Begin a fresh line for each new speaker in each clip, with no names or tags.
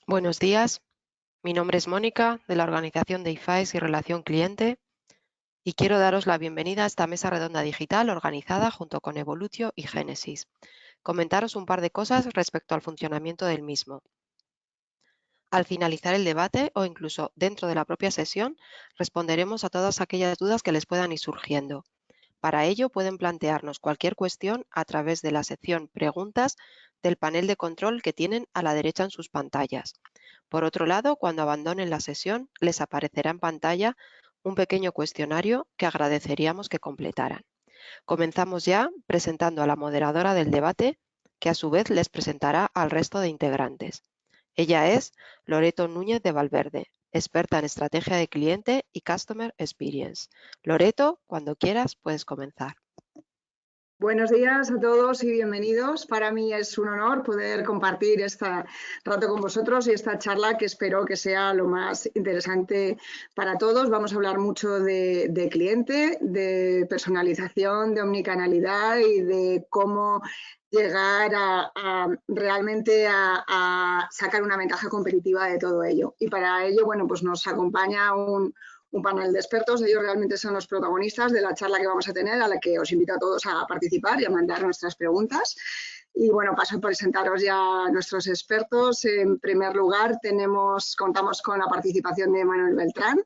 Buenos días, mi nombre es Mónica de la organización de IFAES y Relación Cliente y quiero daros la bienvenida a esta mesa redonda digital organizada junto con Evolutio y Génesis. Comentaros un par de cosas respecto al funcionamiento del mismo. Al finalizar el debate o incluso dentro de la propia sesión, responderemos a todas aquellas dudas que les puedan ir surgiendo. Para ello pueden plantearnos cualquier cuestión a través de la sección Preguntas del panel de control que tienen a la derecha en sus pantallas. Por otro lado, cuando abandonen la sesión, les aparecerá en pantalla un pequeño cuestionario que agradeceríamos que completaran. Comenzamos ya presentando a la moderadora del debate, que a su vez les presentará al resto de integrantes. Ella es Loreto Núñez de Valverde, experta en estrategia de cliente y Customer Experience. Loreto, cuando quieras, puedes comenzar.
Buenos días a todos y bienvenidos. Para mí es un honor poder compartir este rato con vosotros y esta charla que espero que sea lo más interesante para todos. Vamos a hablar mucho de cliente, de personalización, de omnicanalidad y de cómo llegar realmente a sacar una ventaja competitiva de todo ello. Y para ello, bueno, pues nos acompaña un panel de expertos. Ellos realmente son los protagonistas de la charla que vamos a tener, a la que os invito a todos a participar y a mandar nuestras preguntas. Y bueno, paso a presentaros ya a nuestros expertos. En primer lugar, contamos con la participación de Manuel Beltrán,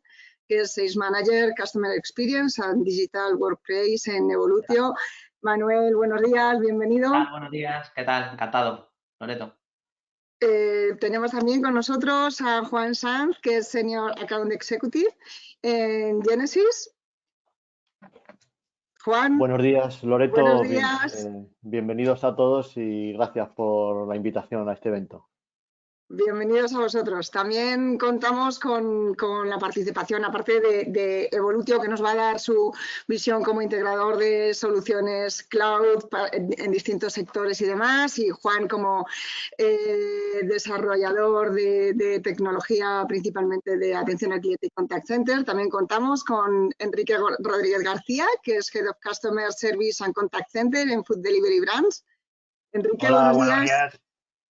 que es Sales Manager, Customer Experience and Digital Workplace en Evolutio. Manuel, buenos días, bienvenido.
Buenos días, ¿qué tal? Encantado, Loreto.
Tenemos también con nosotros a Juan Sanz, que es Senior Account Executive en Genesis. Juan.
Buenos días, Loreto.
Buenos días.
Bienvenidos a todos y gracias por la invitación a este evento.
Bienvenidos a vosotros. También contamos con la participación, aparte de Evolutio, que nos va a dar su visión como integrador de soluciones cloud en distintos sectores y demás, y Juan como desarrollador de tecnología, principalmente de atención al cliente y contact center. También contamos con Enrique Rodríguez García, que es Head of Customer Service and Contact Center en Food Delivery Brands. Enrique,
hola,
buenos días.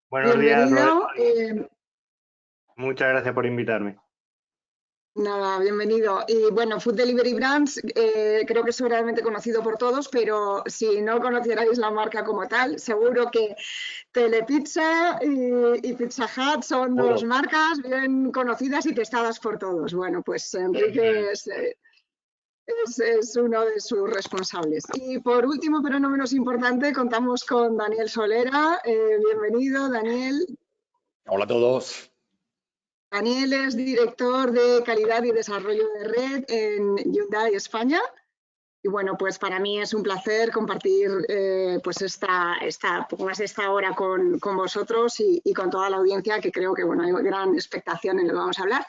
Buenos días,
bienvenido.
Muchas gracias por invitarme.
Nada, bienvenido. Y bueno, Food Delivery Brands creo que es seguramente conocido por todos, pero si no conocierais la marca como tal, seguro que Telepizza y Pizza Hut son dos marcas bien conocidas y testadas por todos. Bueno, pues Enrique es uno de sus responsables. Y por último, pero no menos importante, contamos con Daniel Solera. Bienvenido, Daniel.
Hola a todos.
Daniel es director de calidad y desarrollo de red en Hyundai España. Y bueno, pues para mí es un placer compartir pues poco más de esta hora con vosotros y con toda la audiencia, que creo que bueno, hay gran expectación en lo que vamos a hablar.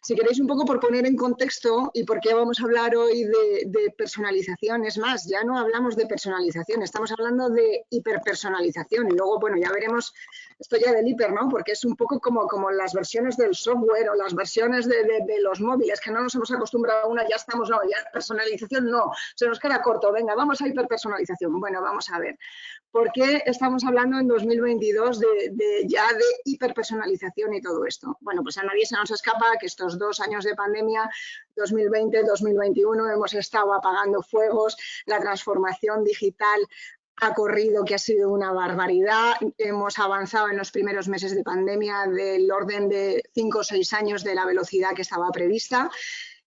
Si queréis un poco por poner en contexto y por qué vamos a hablar hoy de personalización, es más, ya no hablamos de personalización, estamos hablando de hiperpersonalización y luego, bueno, ya veremos esto ya del hiper, ¿no? Porque es un poco como las versiones del software o las versiones de los móviles, que no nos hemos acostumbrado a una, ya estamos, no, ya personalización no, se nos queda corto, venga, vamos a hiperpersonalización. Bueno, vamos a ver. ¿Por qué estamos hablando en 2022 ya de hiperpersonalización y todo esto? Bueno, pues a nadie se nos escapa que estos 2 años de pandemia, 2020-2021, hemos estado apagando fuegos, la transformación digital ha corrido, que ha sido una barbaridad. Hemos avanzado en los primeros meses de pandemia del orden de 5 o 6 años de la velocidad que estaba prevista.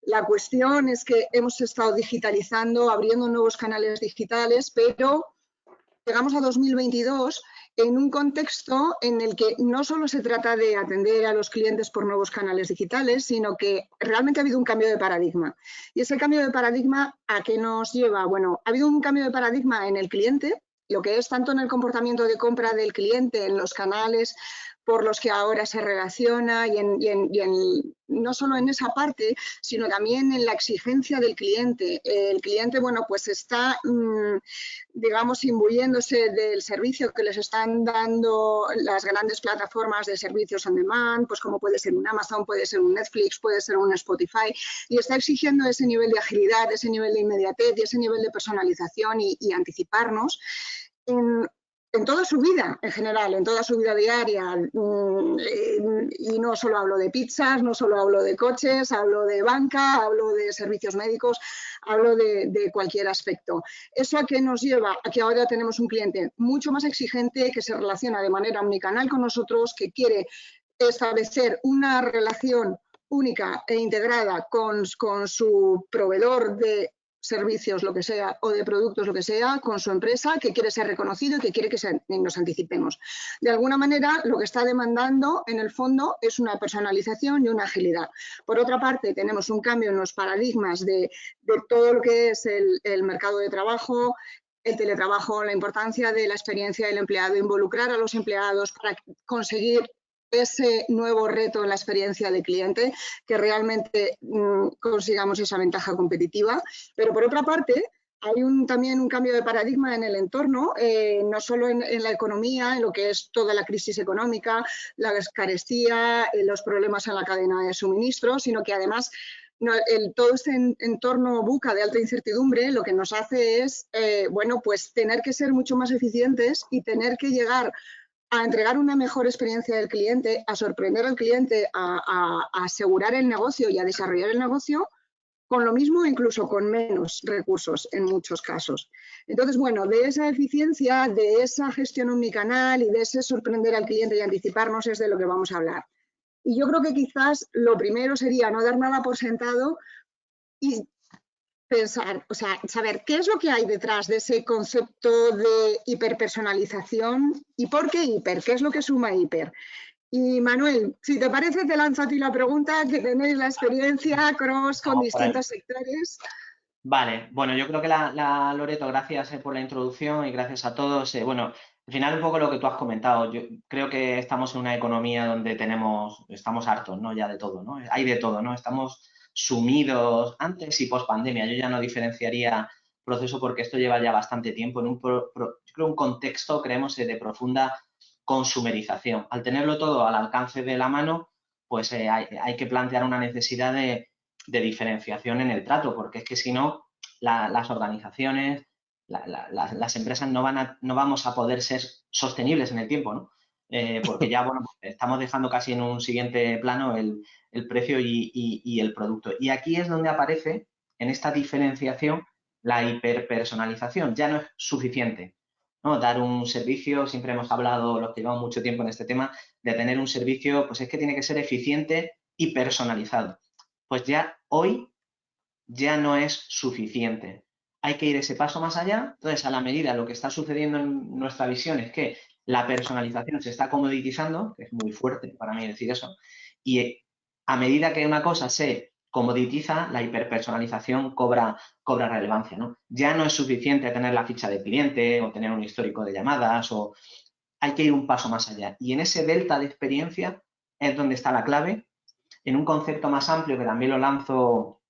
La cuestión es que hemos estado digitalizando, abriendo nuevos canales digitales, pero llegamos a 2022 en un contexto en el que no solo se trata de atender a los clientes por nuevos canales digitales, sino que realmente ha habido un cambio de paradigma. Y ese cambio de paradigma, ¿a qué nos lleva? Bueno, ha habido un cambio de paradigma en el cliente, lo que es tanto en el comportamiento de compra del cliente, en los canales por los que ahora se relaciona no solo en esa parte, sino también en la exigencia del cliente. El cliente, bueno, pues está, digamos, imbuyéndose del servicio que les están dando las grandes plataformas de servicios on demand, pues como puede ser un Amazon, puede ser un Netflix, puede ser un Spotify, y está exigiendo ese nivel de agilidad, ese nivel de inmediatez y ese nivel de personalización y anticiparnos. en toda su vida, en general, en toda su vida diaria. Y no solo hablo de pizzas, no solo hablo de coches, hablo de banca, hablo de servicios médicos, hablo de cualquier aspecto. ¿Eso a qué nos lleva? A que ahora tenemos un cliente mucho más exigente, que se relaciona de manera omnicanal con nosotros, que quiere establecer una relación única e integrada con su proveedor de servicios, lo que sea, o de productos, lo que sea, con su empresa, que quiere ser reconocido y que quiere que nos anticipemos. De alguna manera, lo que está demandando, en el fondo, es una personalización y una agilidad. Por otra parte, tenemos un cambio en los paradigmas de todo lo que es el mercado de trabajo, el teletrabajo, la importancia de la experiencia del empleado, involucrar a los empleados para conseguir ese nuevo reto en la experiencia de cliente, que realmente consigamos esa ventaja competitiva. Pero por otra parte, hay también un cambio de paradigma en el entorno, no solo en la economía, en lo que es toda la crisis económica, la carestía, los problemas en la cadena de suministro, sino que además todo este entorno buca de alta incertidumbre lo que nos hace es, bueno, pues tener que ser mucho más eficientes y tener que llegar a entregar una mejor experiencia del cliente, a sorprender al cliente, a asegurar el negocio y a desarrollar el negocio con lo mismo, incluso con menos recursos en muchos casos. Entonces, bueno, de esa eficiencia, de esa gestión omnicanal y de ese sorprender al cliente y anticiparnos es de lo que vamos a hablar. Y yo creo que quizás lo primero sería no dar nada por sentado y pensar, o sea, saber qué es lo que hay detrás de ese concepto de hiperpersonalización y por qué hiper, qué es lo que suma hiper. Y Manuel, si te parece, te lanzo a ti la pregunta, que tenéis la experiencia cross con distintos sectores.
Vale, bueno, yo creo que Loreto, gracias por la introducción y gracias a todos. Bueno, al final un poco lo que tú has comentado, yo creo que estamos en una economía donde estamos hartos, ¿no? Ya de todo, ¿no? Hay de todo, ¿no? Estamos sumidos antes y post pandemia. Yo ya no diferenciaría proceso porque esto lleva ya bastante tiempo en yo creo un contexto, creemos, de profunda consumerización. Al tenerlo todo al alcance de la mano, pues hay que plantear una necesidad de diferenciación en el trato, porque es que si no, las organizaciones, las empresas no vamos a poder ser sostenibles en el tiempo, ¿no? Porque ya, bueno, estamos dejando casi en un siguiente plano el precio y el producto. Y aquí es donde aparece, en esta diferenciación, la hiperpersonalización. Ya no es suficiente, ¿no? Dar un servicio, siempre hemos hablado, los que llevamos mucho tiempo en este tema, de tener un servicio, pues es que tiene que ser eficiente y personalizado. Pues ya hoy ya no es suficiente. Hay que ir ese paso más allá. Entonces, a la medida, lo que está sucediendo en nuestra visión es que la personalización se está comoditizando, que es muy fuerte para mí decir eso, y a medida que una cosa se comoditiza, la hiperpersonalización cobra relevancia, ¿no? Ya no es suficiente tener la ficha de cliente o tener un histórico de llamadas, o hay que ir un paso más allá. Y en ese delta de experiencia es donde está la clave, en un concepto más amplio, que también lo lanzo,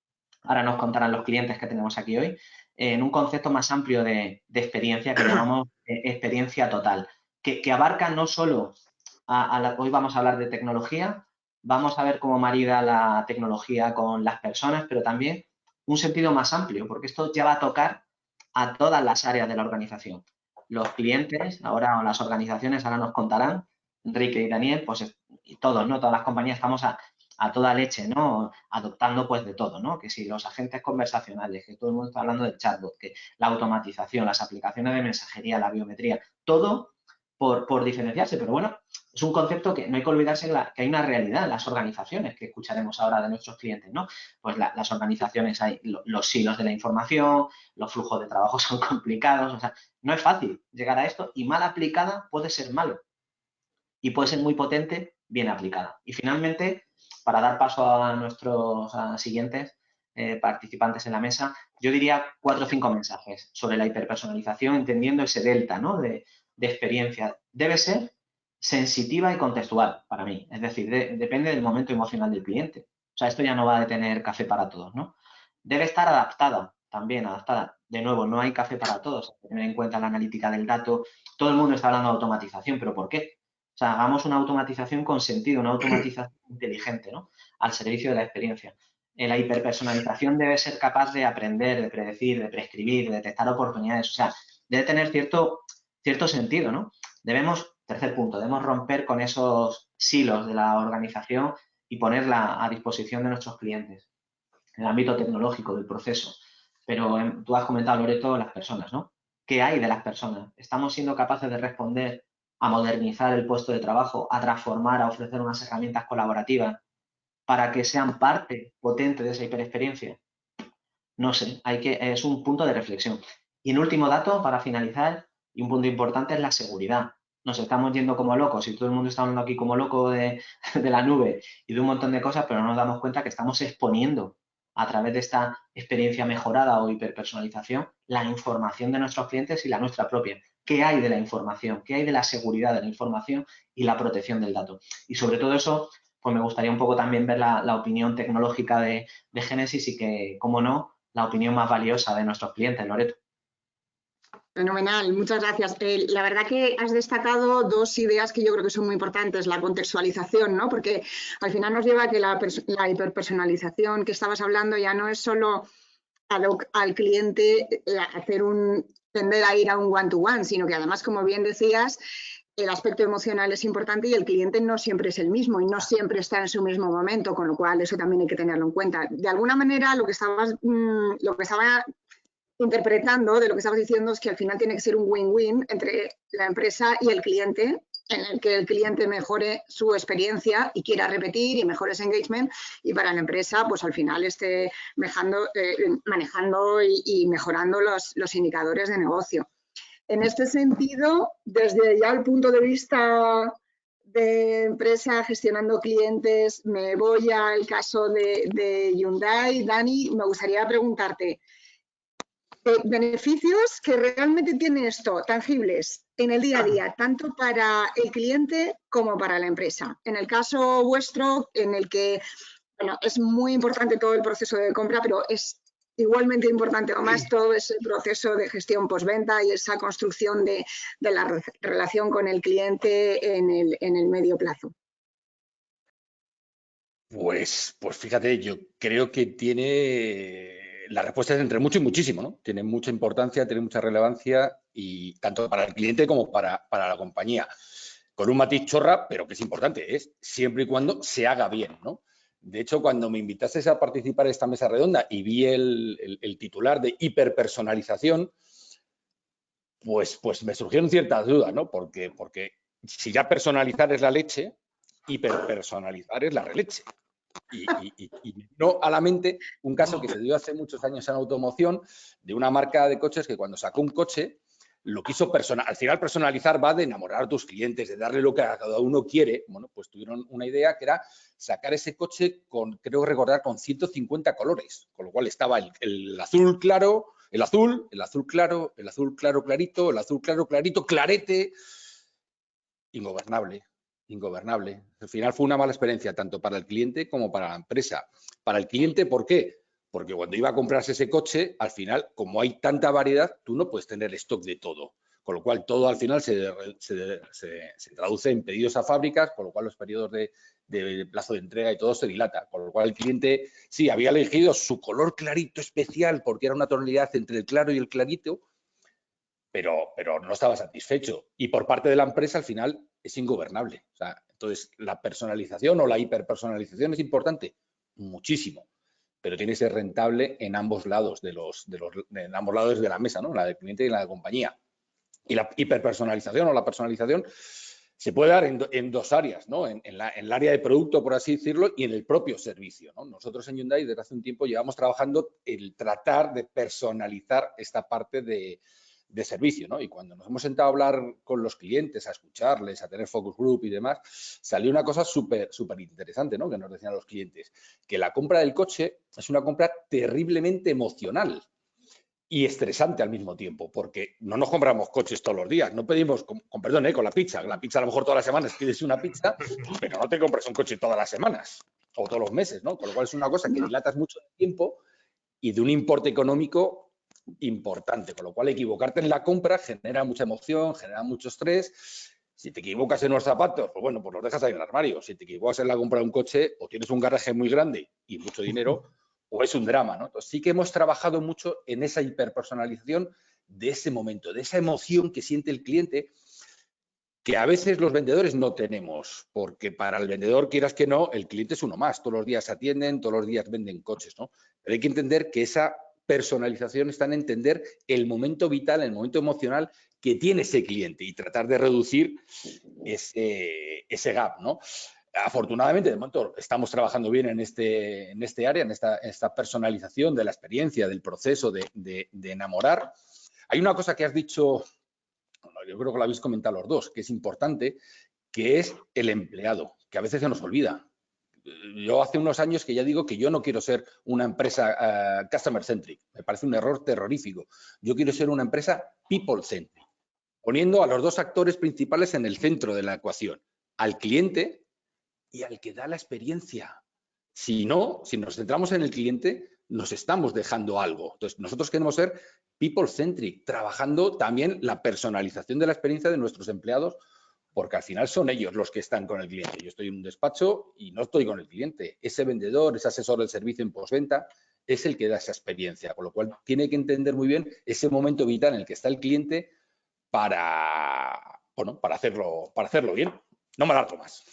ahora nos contarán los clientes que tenemos aquí hoy, en un concepto más amplio de experiencia que llamamos experiencia total, que abarca no solo, hoy vamos a hablar de tecnología, vamos a ver cómo marida la tecnología con las personas, pero también un sentido más amplio, porque esto ya va a tocar a todas las áreas de la organización. Los clientes, ahora, o las organizaciones, ahora nos contarán, Enrique y Daniel, pues y todos, ¿no? Todas las compañías estamos a toda leche, ¿no? Adoptando pues de todo, ¿no? Que si los agentes conversacionales, que todo el mundo está hablando del chatbot, que la automatización, las aplicaciones de mensajería, la biometría, todo por diferenciarse. Pero bueno, es un concepto que no hay que olvidarse que hay una realidad en las organizaciones, que escucharemos ahora de nuestros clientes, ¿no? Pues las organizaciones, hay los silos de la información, los flujos de trabajo son complicados, o sea, no es fácil llegar a esto y mal aplicada puede ser malo y puede ser muy potente bien aplicada. Y finalmente, para dar paso a nuestros siguientes participantes en la mesa, yo diría 4 o 5 mensajes sobre la hiperpersonalización, entendiendo ese delta, ¿no? de experiencia. Debe ser sensitiva y contextual para mí, es decir, depende del momento emocional del cliente. O sea, esto ya no va de tener café para todos, ¿no? Debe estar adaptada, también adaptada. De nuevo, no hay café para todos, hay que tener en cuenta la analítica del dato. Todo el mundo está hablando de automatización, ¿pero por qué? O sea, hagamos una automatización con sentido, una automatización inteligente, ¿no? Al servicio de la experiencia. La hiperpersonalización debe ser capaz de aprender, de predecir, de prescribir, de detectar oportunidades. O sea, debe tener cierto cierto sentido, ¿no? Tercer punto, debemos romper con esos silos de la organización y ponerla a disposición de nuestros clientes en el ámbito tecnológico del proceso. Pero tú has comentado, Loreto, las personas, ¿no? ¿Qué hay de las personas? ¿Estamos siendo capaces de responder a modernizar el puesto de trabajo, a transformar, a ofrecer unas herramientas colaborativas para que sean parte potente de esa hiperexperiencia? No sé, es un punto de reflexión. Y el último dato, para finalizar, y un punto importante, es la seguridad. Nos estamos yendo como locos y todo el mundo está hablando aquí como loco de la nube y de un montón de cosas, pero no nos damos cuenta que estamos exponiendo a través de esta experiencia mejorada o hiperpersonalización la información de nuestros clientes y la nuestra propia. ¿Qué hay de la información? ¿Qué hay de la seguridad de la información y la protección del dato? Y sobre todo eso, pues me gustaría un poco también ver la opinión tecnológica de Génesis y que, cómo no, la opinión más valiosa de nuestros clientes, Loreto.
Fenomenal, muchas gracias. La verdad que has destacado dos ideas que yo creo que son muy importantes, la contextualización, ¿no? Porque al final nos lleva a que la hiperpersonalización que estabas hablando ya no es solo al cliente tender a ir a un one-to-one, sino que además, como bien decías, el aspecto emocional es importante y el cliente no siempre es el mismo y no siempre está en su mismo momento, con lo cual eso también hay que tenerlo en cuenta. De alguna manera, lo que estaba interpretando de lo que estabas diciendo es que al final tiene que ser un win-win entre la empresa y el cliente, en el que el cliente mejore su experiencia y quiera repetir y mejore ese engagement, y para la empresa pues al final esté manejando y mejorando los indicadores de negocio. En este sentido, desde ya el punto de vista de empresa gestionando clientes, me voy al caso de Hyundai. Dani, me gustaría preguntarte, beneficios que realmente tiene esto, tangibles, en el día a día, tanto para el cliente como para la empresa. En el caso vuestro, en el que bueno, es muy importante todo el proceso de compra, pero es igualmente importante o más todo ese proceso de gestión postventa y esa construcción de la relación con el cliente en el medio plazo.
Pues fíjate, yo creo que la respuesta es entre mucho y muchísimo, ¿no? Tiene mucha importancia, tiene mucha relevancia, y tanto para el cliente como para la compañía. Con un matiz chorra, pero que es importante, es siempre y cuando se haga bien, ¿no? De hecho, cuando me invitaste a participar en esta mesa redonda y vi el titular de hiperpersonalización, pues me surgieron ciertas dudas, ¿no? Porque si ya personalizar es la leche, hiperpersonalizar es la releche. Y me vino a la mente un caso que se dio hace muchos años en automoción de una marca de coches que cuando sacó un coche lo quiso al final personalizar va de enamorar a tus clientes, de darle lo que a cada uno quiere. Bueno, pues tuvieron una idea que era sacar ese coche creo recordar, con 150 colores, con lo cual estaba el azul claro, el azul claro, el azul claro clarito, el azul claro clarito, clarete, ingobernable. Al final fue una mala experiencia tanto para el cliente como para la empresa. Para el cliente, ¿por qué? Porque cuando iba a comprarse ese coche, al final, como hay tanta variedad, tú no puedes tener stock de todo. Con lo cual, todo al final se traduce en pedidos a fábricas, con lo cual los periodos de plazo de entrega y todo se dilata. Con lo cual, el cliente sí había elegido su color clarito especial porque era una tonalidad entre el claro y el clarito, pero no estaba satisfecho. Y por parte de la empresa, al final, es ingobernable. O sea, entonces, la personalización o la hiperpersonalización es importante, muchísimo, pero tiene que ser rentable en ambos lados en ambos lados de la mesa, ¿no? La del cliente y la de la compañía. Y la hiperpersonalización o la personalización se puede dar en dos áreas, ¿no? En el área de producto, por así decirlo, y en el propio servicio, ¿no? Nosotros en Hyundai desde hace un tiempo llevamos trabajando el tratar de personalizar esta parte de servicio, ¿no? Y cuando nos hemos sentado a hablar con los clientes, a escucharles, a tener focus group y demás, salió una cosa súper interesante, ¿no? Que nos decían los clientes, que la compra del coche es una compra terriblemente emocional y estresante al mismo tiempo, porque no nos compramos coches todos los días, no pedimos, con perdón, con la pizza a lo mejor todas las semanas pides una pizza, pero no te compras un coche todas las semanas o todos los meses, ¿no? Con lo cual es una cosa que dilatas mucho el tiempo y de un importe económico importante, con lo cual equivocarte en la compra genera mucha emoción, genera mucho estrés. Si te equivocas en los zapatos, pues bueno, pues los dejas ahí en el armario. Si te equivocas en la compra de un coche, o tienes un garaje muy grande y mucho dinero, o es un drama, ¿no? Entonces sí que hemos trabajado mucho en esa hiperpersonalización de ese momento, de esa emoción que siente el cliente, que a veces los vendedores no tenemos, porque para el vendedor, quieras que no, el cliente es uno más. Todos los días atienden, todos los días venden coches, ¿no? Pero hay que entender que esa personalización está en entender el momento vital, el momento emocional que tiene ese cliente y tratar de reducir ese gap, ¿no? Afortunadamente, de momento, estamos trabajando bien en este área, en esta personalización de la experiencia, del proceso de enamorar. Hay una cosa que has dicho, yo creo que lo habéis comentado los dos, que es importante, que es el empleado, que a veces se nos olvida. Yo hace unos años que ya digo que yo no quiero ser una empresa customer centric, me parece un error terrorífico. Yo quiero ser una empresa people centric, poniendo a los dos actores principales en el centro de la ecuación, al cliente y al que da la experiencia. Si no, si nos centramos en el cliente, nos estamos dejando algo. Entonces, nosotros queremos ser people-centric, trabajando también la personalización de la experiencia de nuestros empleados, porque al final son ellos los que están con el cliente. Yo estoy en un despacho y no estoy con el cliente. Ese vendedor, ese asesor del servicio en postventa, es el que da esa experiencia, con lo cual tiene que entender muy bien ese momento vital en el que está el cliente para hacerlo bien. No me alargo más.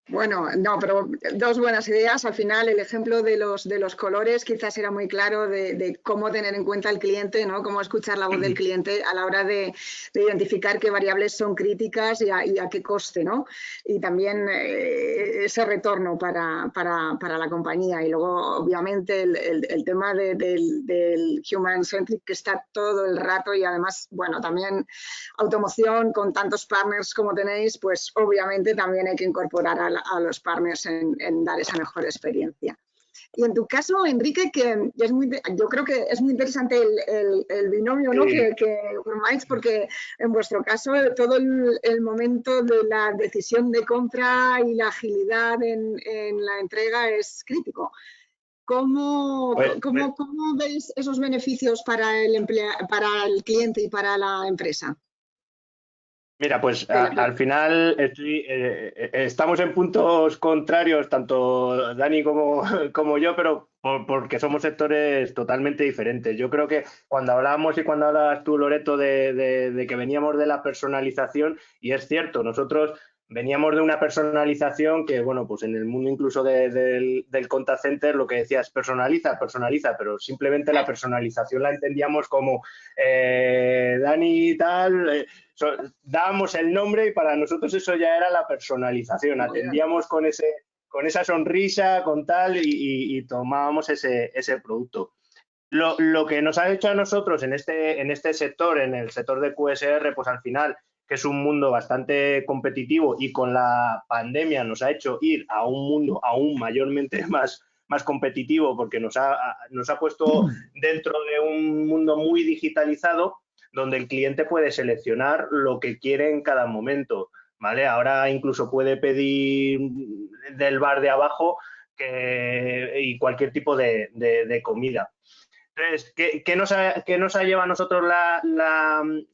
Bueno, no, pero dos buenas ideas. Al final, el ejemplo de los colores quizás era muy claro de cómo tener en cuenta al cliente, ¿no? Cómo escuchar la voz del cliente a la hora de identificar qué variables son críticas y a qué coste, ¿no? Y también ese retorno para la compañía. Y luego, obviamente, el tema del human-centric que está todo el rato y además, bueno, también automoción con tantos partners como tenéis, pues obviamente también hay que incorporar a los partners en dar esa mejor experiencia. Y en tu caso, Enrique, que es yo creo que es muy interesante el binomio, ¿no?
Sí.
que formáis, porque en vuestro caso todo el momento de la decisión de compra y la agilidad en la entrega es crítico. ¿Cómo veis esos beneficios para el cliente y para la empresa?
Mira, pues al final estamos en puntos contrarios, tanto Dani como yo, pero porque somos sectores totalmente diferentes. Yo creo que cuando hablamos y cuando hablabas tú, Loreto, de que veníamos de la personalización, y es cierto, nosotros veníamos de una personalización que, bueno, pues en el mundo incluso del contact center lo que decías, personaliza, pero simplemente la personalización la entendíamos como Dani y tal, dábamos el nombre y para nosotros eso ya era la personalización, atendíamos con esa sonrisa, con tal y tomábamos ese producto. Lo que nos ha hecho a nosotros en este sector, en el sector de QSR, pues al final, que es un mundo bastante competitivo y con la pandemia nos ha hecho ir a un mundo aún mayormente más competitivo porque nos ha puesto dentro de un mundo muy digitalizado donde el cliente puede seleccionar lo que quiere en cada momento, ¿vale? Ahora incluso puede pedir del bar de abajo y cualquier tipo de comida. Entonces, ¿qué nos ha llevado a nosotros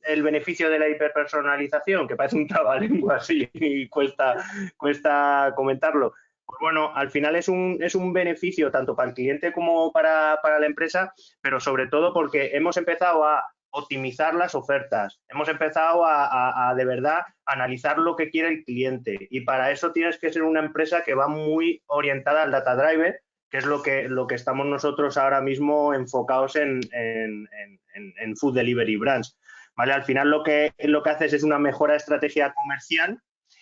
el beneficio de la hiperpersonalización? Que parece un trabalenguas y cuesta comentarlo. Pues bueno, al final es un beneficio tanto para el cliente como para la empresa, pero sobre todo porque hemos empezado a optimizar las ofertas, hemos empezado a de verdad analizar lo que quiere el cliente y para eso tienes que ser una empresa que va muy orientada al data driver, que es lo que estamos nosotros ahora mismo enfocados en Food Delivery Brands, ¿vale? Al final lo que haces es una mejora de estrategia comercial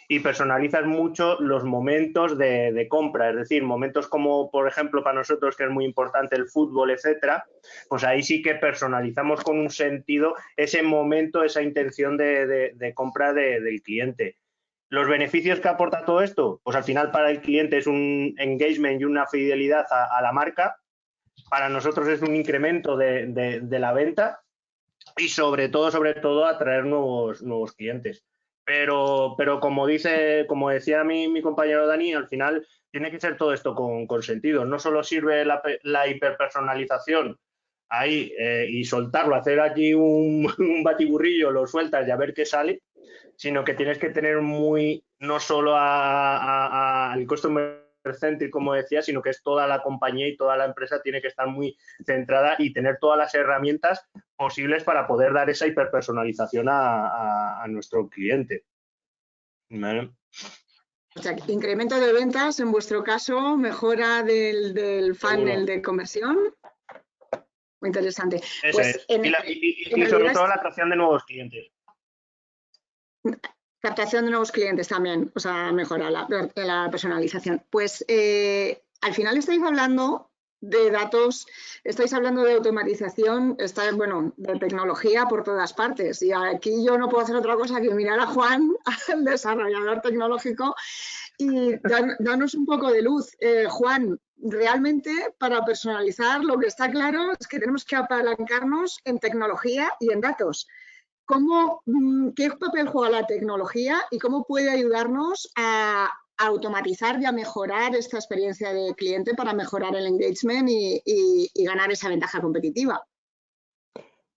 y personalizas mucho los momentos de compra, es decir, momentos como, por ejemplo, para nosotros, que es muy importante el fútbol, etcétera, pues ahí sí que personalizamos con un sentido ese momento, esa intención de compra del cliente. ¿Los beneficios que aporta todo esto? Pues al final para el cliente es un engagement y una fidelidad a la marca. Para nosotros es un incremento de la venta y sobre todo atraer nuevos clientes. Pero como decía mi compañero Dani, al final tiene que ser todo esto con sentido. No solo sirve la hiperpersonalización ahí y soltarlo, hacer aquí un batiburrillo, lo sueltas y a ver qué sale, sino que tienes que tener no solo al customer centric, como decía, sino que es toda la compañía y toda la empresa tiene que estar muy centrada y tener todas las herramientas posibles para poder dar esa hiperpersonalización a nuestro cliente. ¿Vale?
O sea, incremento de ventas, en vuestro caso, mejora del funnel de conversión. Muy interesante.
Eso
Pues
es. Y sobre todo la atracción de nuevos clientes.
Captación de nuevos clientes también, o sea, mejora la personalización. Pues al final estáis hablando de datos, estáis hablando de automatización, bueno, de tecnología por todas partes. Y aquí yo no puedo hacer otra cosa que mirar a Juan, el desarrollador tecnológico, y danos un poco de luz. Juan, realmente para personalizar lo que está claro es que tenemos que apalancarnos en tecnología y en datos. ¿Qué papel juega la tecnología y cómo puede ayudarnos a automatizar y a mejorar esta experiencia de cliente para mejorar el engagement y ganar esa ventaja competitiva?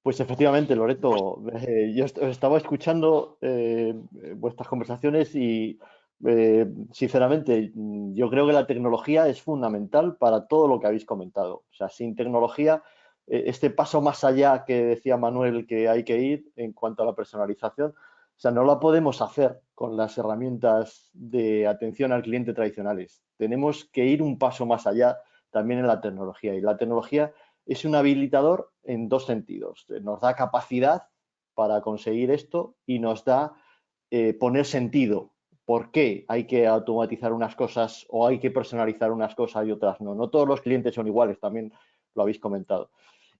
Pues efectivamente, Loreto, yo os estaba escuchando vuestras conversaciones y sinceramente yo creo que la tecnología es fundamental para todo lo que habéis comentado. O sea, sin tecnología, este paso más allá que decía Manuel que hay que ir en cuanto a la personalización, o sea, no la podemos hacer con las herramientas de atención al cliente tradicionales. Tenemos que ir un paso más allá también en la tecnología. Y la tecnología es un habilitador en dos sentidos. Nos da capacidad para conseguir esto y nos da poner sentido. ¿Por qué hay que automatizar unas cosas o hay que personalizar unas cosas y otras no? No todos los clientes son iguales, también lo habéis comentado.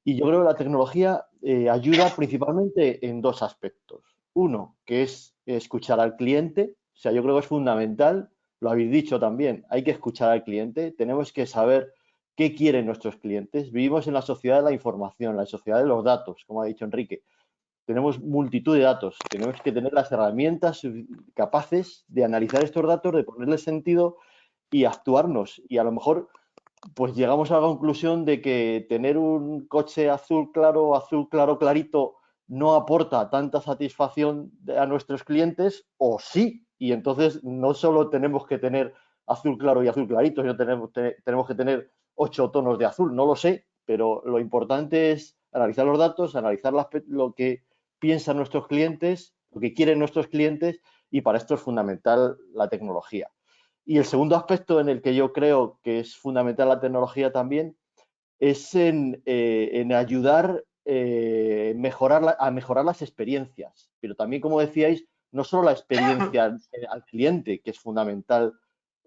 Y yo creo que la tecnología ayuda principalmente en dos aspectos. Uno, que es escuchar al cliente. O sea, yo creo que es fundamental, lo habéis dicho también, hay que escuchar al cliente. Tenemos que saber qué quieren nuestros clientes. Vivimos en la sociedad de la información, la sociedad de los datos, como ha dicho Enrique. Tenemos multitud de datos. Tenemos que tener las herramientas capaces de analizar estos datos, de ponerle sentido y actuarnos. Y a lo mejor pues llegamos a la conclusión de que tener un coche azul claro, clarito, no aporta tanta satisfacción a nuestros clientes, o sí. Y entonces no solo tenemos que tener azul claro y azul clarito, sino tenemos que tener 8 tonos de azul, no lo sé, pero lo importante es analizar los datos, analizar lo que piensan nuestros clientes, lo que quieren nuestros clientes, y para esto es fundamental la tecnología. Y el segundo aspecto en el que yo creo que es fundamental la tecnología también es en ayudar a mejorar las experiencias. Pero también, como decíais, no solo la experiencia al cliente, que es fundamental.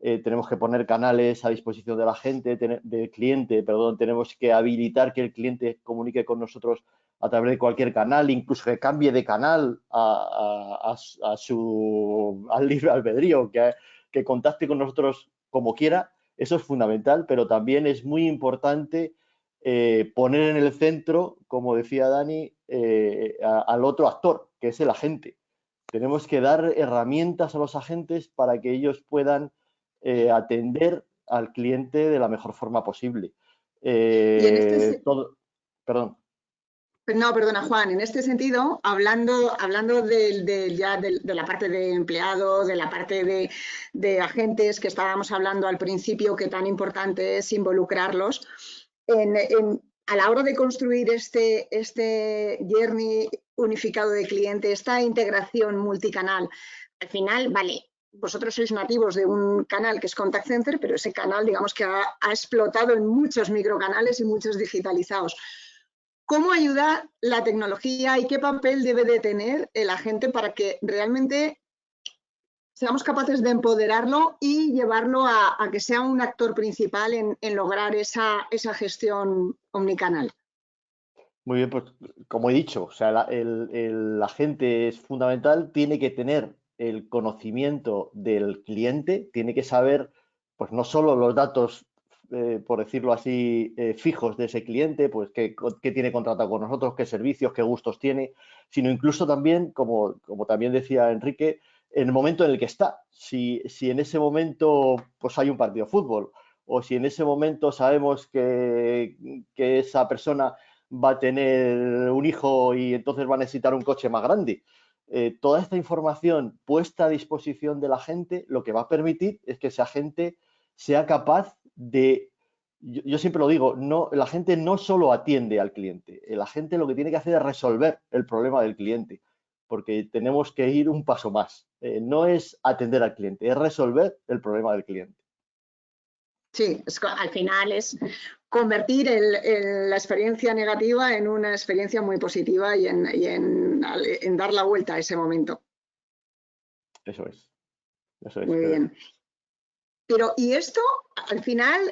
Tenemos que poner canales a disposición de la gente, del cliente, perdón, tenemos que habilitar que el cliente comunique con nosotros a través de cualquier canal, incluso que cambie de canal al libre albedrío, que contacte con nosotros como quiera. Eso es fundamental, pero también es muy importante poner en el centro, como decía Dani, al otro actor, que es el agente. Tenemos que dar herramientas a los agentes para que ellos puedan atender al cliente de la mejor forma posible. Perdón.
No, perdona, Juan. En este sentido, hablando de la parte de empleados, de la parte de agentes que estábamos hablando al principio, que tan importante es involucrarlos, a la hora de construir este journey unificado de cliente, esta integración multicanal, al final, vale, vosotros sois nativos de un canal que es Contact Center, pero ese canal, digamos que ha explotado en muchos microcanales y muchos digitalizados. ¿Cómo ayuda la tecnología y qué papel debe de tener el agente para que realmente seamos capaces de empoderarlo y llevarlo a que sea un actor principal en lograr esa gestión omnicanal?
Muy bien, pues como he dicho, o sea, el agente es fundamental, tiene que tener el conocimiento del cliente, tiene que saber, pues no solo los datos, por decirlo así, fijos de ese cliente, pues qué tiene contratado con nosotros, qué servicios, qué gustos tiene, sino incluso también, como también decía Enrique, en el momento en el que está. Si en ese momento pues hay un partido de fútbol, o si en ese momento sabemos que esa persona va a tener un hijo y entonces va a necesitar un coche más grande. Toda esta información puesta a disposición de la gente lo que va a permitir es que ese agente sea capaz de yo siempre lo digo, no, la gente no solo atiende al cliente, la gente lo que tiene que hacer es resolver el problema del cliente, porque tenemos que ir un paso más. No es atender al cliente, es resolver el problema del cliente.
Sí, al final es convertir la experiencia negativa en una experiencia muy positiva y en dar la vuelta a ese momento.
Eso es.
Muy bien. Pero, ¿y esto al final?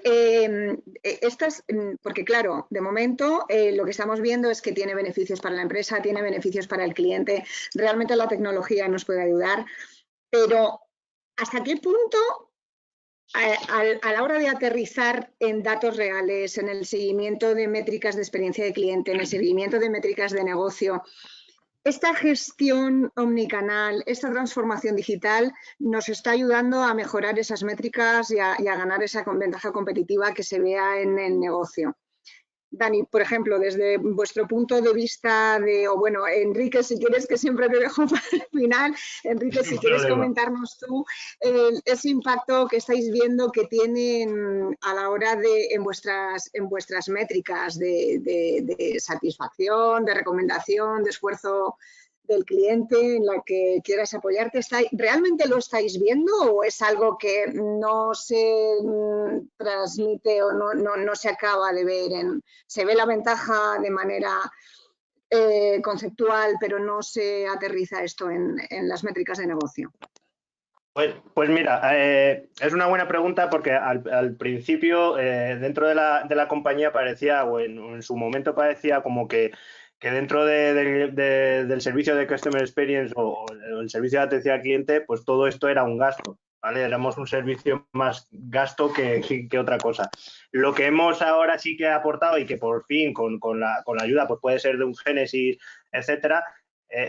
Porque claro, de momento lo que estamos viendo es que tiene beneficios para la empresa, tiene beneficios para el cliente, realmente la tecnología nos puede ayudar, pero ¿hasta qué punto a la hora de aterrizar en datos reales, en el seguimiento de métricas de experiencia de cliente, en el seguimiento de métricas de negocio, esta gestión omnicanal, esta transformación digital nos está ayudando a mejorar esas métricas y a ganar esa ventaja competitiva que se vea en el negocio? Dani, por ejemplo, desde vuestro punto de vista o bueno, Enrique, si quieres, que siempre te dejo para el final. Enrique, si quieres comentarnos tú ese impacto que estáis viendo que tienen a la hora de, en vuestras métricas de satisfacción, de recomendación, de esfuerzo del cliente en la que quieras apoyarte. ¿Realmente lo estáis viendo o es algo que no se transmite o no se acaba de ver? Se ve la ventaja de manera conceptual, pero no se aterriza esto en las métricas de negocio.
Pues mira, es una buena pregunta porque al principio dentro de la compañía parecía, o en su momento parecía como que dentro del servicio de Customer Experience o el servicio de atención al cliente, pues todo esto era un gasto, ¿vale? Éramos un servicio más gasto que otra cosa. Lo que hemos ahora sí que aportado y que por fin con la ayuda pues puede ser de un Génesis, etcétera,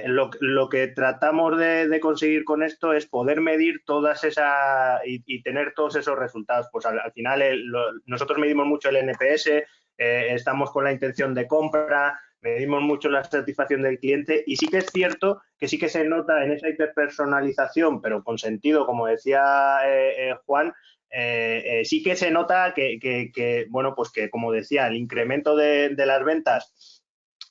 lo que tratamos de conseguir con esto es poder medir todas esas y tener todos esos resultados. Pues al final nosotros medimos mucho el NPS, estamos con la intención de compra, medimos mucho la satisfacción del cliente y sí que es cierto que sí que se nota en esa hiperpersonalización, pero con sentido, como decía Juan, sí que se nota que, bueno, pues que como decía, el incremento de las ventas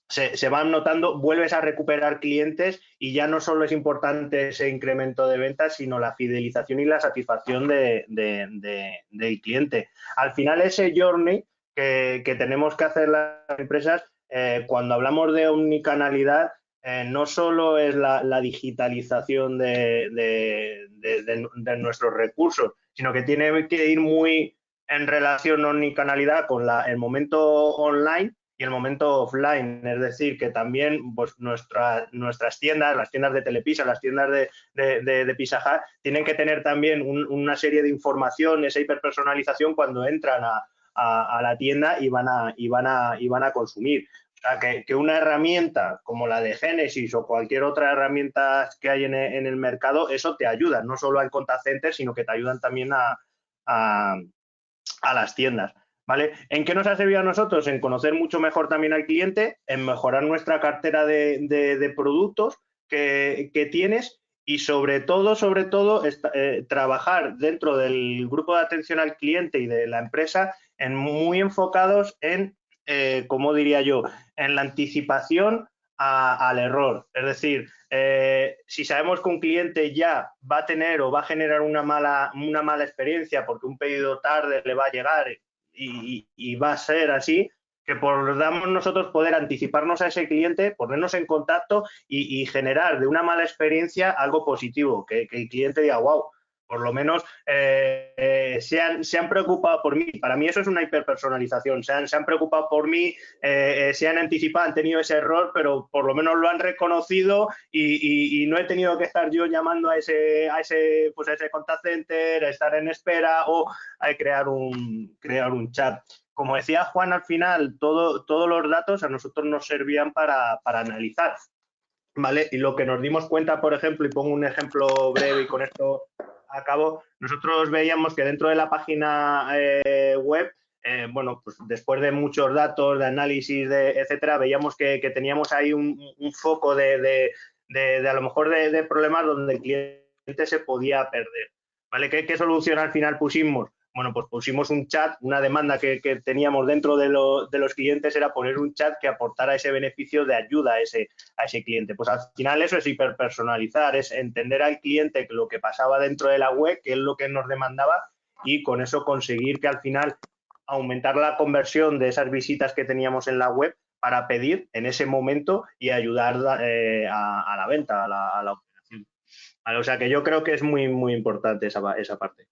se van notando, vuelves a recuperar clientes y ya no solo es importante ese incremento de ventas, sino la fidelización y la satisfacción del cliente. Al final ese journey que tenemos que hacer las empresas, cuando hablamos de omnicanalidad, no solo es la digitalización de nuestros recursos, sino que tiene que ir muy en relación omnicanalidad con el momento online y el momento offline, es decir, que también pues, nuestras tiendas, las tiendas de Telepisa, las tiendas de Pizza Hut, tienen que tener también una serie de información, esa hiperpersonalización cuando entran a la tienda y van a consumir. O sea, que una herramienta como la de Génesis o cualquier otra herramienta que hay en el mercado, eso te ayuda, no solo al contact center, sino que te ayudan también a las tiendas. ¿Vale? ¿En qué nos ha servido a nosotros? En conocer mucho mejor también al cliente, en mejorar nuestra cartera de productos que tienes y sobre todo, trabajar dentro del grupo de atención al cliente y de la empresa muy enfocados en, como diría yo, en la anticipación al error. Es decir, si sabemos que un cliente ya va a tener o va a generar una mala experiencia porque un pedido tarde le va a llegar y va a ser así, que podamos nosotros poder anticiparnos a ese cliente, ponernos en contacto y generar de una mala experiencia algo positivo, que el cliente diga, wow, por lo menos se han preocupado por mí. Para mí eso es una hiperpersonalización. Se han preocupado por mí, se han anticipado, han tenido ese error, pero por lo menos lo han reconocido y no he tenido que estar yo llamando a ese contact center, a estar en espera o a crear un chat. Como decía Juan, al final todos los datos a nosotros nos servían para analizar. ¿Vale? Y lo que nos dimos cuenta, por ejemplo, y pongo un ejemplo breve y con esto acabo, nosotros veíamos que dentro de la página web, bueno, pues después de muchos datos, de análisis, etcétera, veíamos que teníamos ahí un foco de a lo mejor de problemas donde el cliente se podía perder. ¿Vale? ¿Qué solución al final pusimos? bueno, pues pusimos un chat, una demanda que teníamos dentro de los clientes era poner un chat que aportara ese beneficio de ayuda a ese cliente. Pues al final eso es hiperpersonalizar, es entender al cliente lo que pasaba dentro de la web, qué es lo que nos demandaba y con eso conseguir que al final aumentar la conversión de esas visitas que teníamos en la web para pedir en ese momento y ayudar a la venta, a la operación. Vale, o sea que yo creo que es muy, muy importante esa parte.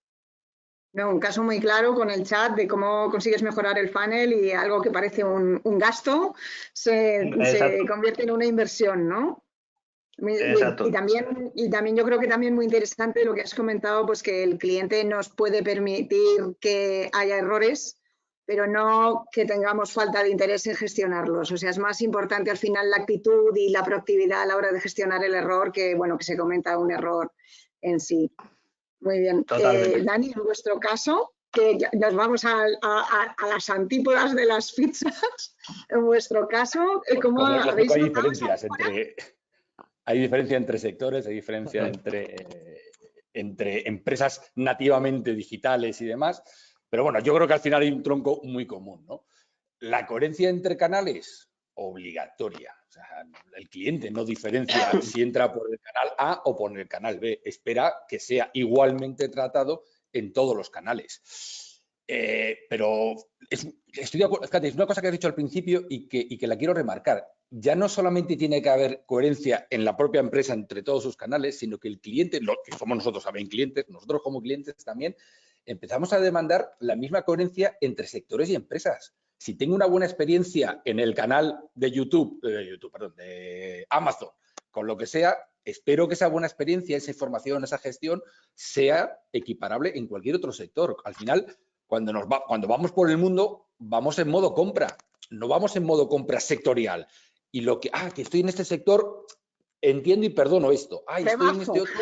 No, un caso muy claro con el chat de cómo consigues mejorar el funnel y algo que parece un gasto se convierte en una inversión, ¿no?
Exacto.
Y también yo creo que también muy interesante lo que has comentado, pues que el cliente nos puede permitir que haya errores, pero no que tengamos falta de interés en gestionarlos. O sea, es más importante al final la actitud y la proactividad a la hora de gestionar el error que, bueno, que se cometa un error en sí. Muy bien. Dani, en vuestro caso, que ya nos vamos a las antípodas de las pizzas, en vuestro caso, ¿cómo habéis
hay
notado
diferencias hay diferencia entre sectores, hay diferencia entre empresas nativamente digitales y demás, pero bueno, yo creo que al final hay un tronco muy común, ¿no? La coherencia entre canales, obligatoria. O sea, el cliente no diferencia si entra por el canal A o por el canal B. Espera que sea igualmente tratado en todos los canales. Pero estoy de acuerdo, fíjate, es una cosa que has dicho al principio y que la quiero remarcar. Ya no solamente tiene que haber coherencia en la propia empresa entre todos sus canales, sino que el cliente, lo que somos nosotros también clientes, nosotros como clientes también, empezamos a demandar la misma coherencia entre sectores y empresas. Si tengo una buena experiencia en el canal de de Amazon, con lo que sea, espero que esa buena experiencia, esa información, esa gestión sea equiparable en cualquier otro sector. Al final, cuando vamos por el mundo, vamos en modo compra, no vamos en modo compra sectorial. Y que estoy en este sector, entiendo y perdono esto. Estoy en este otro,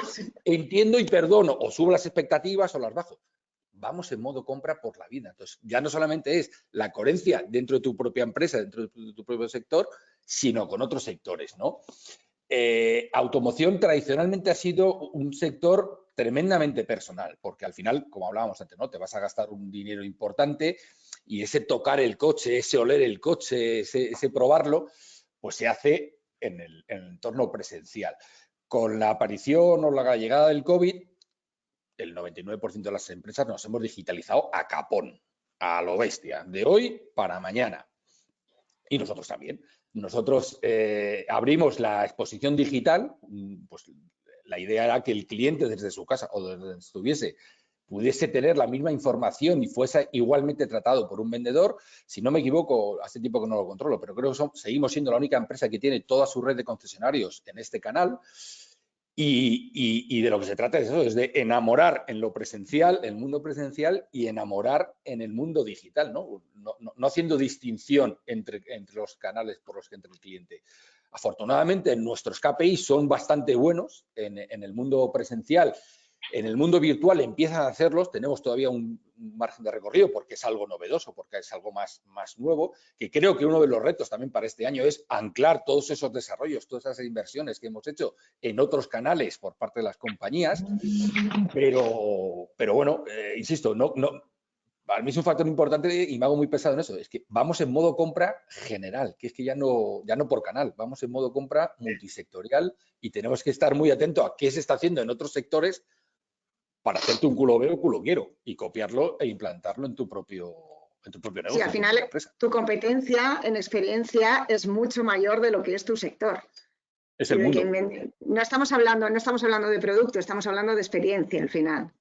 entiendo y perdono, o subo las expectativas o las bajo. Vamos en modo compra por la vida. Entonces, ya no solamente es la coherencia dentro de tu propia empresa, dentro de tu propio sector, sino con otros sectores, ¿no? Automoción tradicionalmente ha sido un sector tremendamente personal, porque al final, como hablábamos antes, ¿no? Te vas a gastar un dinero importante y ese tocar el coche, ese oler el coche, ese probarlo, pues se hace en el entorno presencial. Con la aparición o la llegada del COVID, el 99% de las empresas nos hemos digitalizado a capón, a lo bestia, de hoy para mañana. Y nosotros también. Nosotros abrimos la exposición digital, pues la idea era que el cliente desde su casa o desde donde estuviese pudiese tener la misma información y fuese igualmente tratado por un vendedor. Si no me equivoco, hace tiempo que no lo controlo, pero creo que seguimos siendo la única empresa que tiene toda su red de concesionarios en este canal. Y de lo que se trata es eso, es de enamorar en lo presencial, en el mundo presencial, y enamorar en el mundo digital, ¿no? No haciendo distinción entre los canales por los que entra el cliente. Afortunadamente, nuestros KPIs son bastante buenos en el mundo presencial. En el mundo virtual empiezan a hacerlos, tenemos todavía un margen de recorrido porque es algo novedoso, porque es algo más nuevo, que creo que uno de los retos también para este año es anclar todos esos desarrollos, todas esas inversiones que hemos hecho en otros canales por parte de las compañías, pero bueno, insisto, para mí es un factor importante y me hago muy pesado en eso, es que vamos en modo compra general, que es que ya no por canal, vamos en modo compra multisectorial y tenemos que estar muy atentos a qué se está haciendo en otros sectores para hacerte un culo veo, culo quiero y copiarlo e implantarlo en tu propio negocio.
Sí, al final tu competencia en experiencia es mucho mayor de lo que es tu sector.
Es el mundo.
No estamos hablando de producto, estamos hablando de experiencia al final,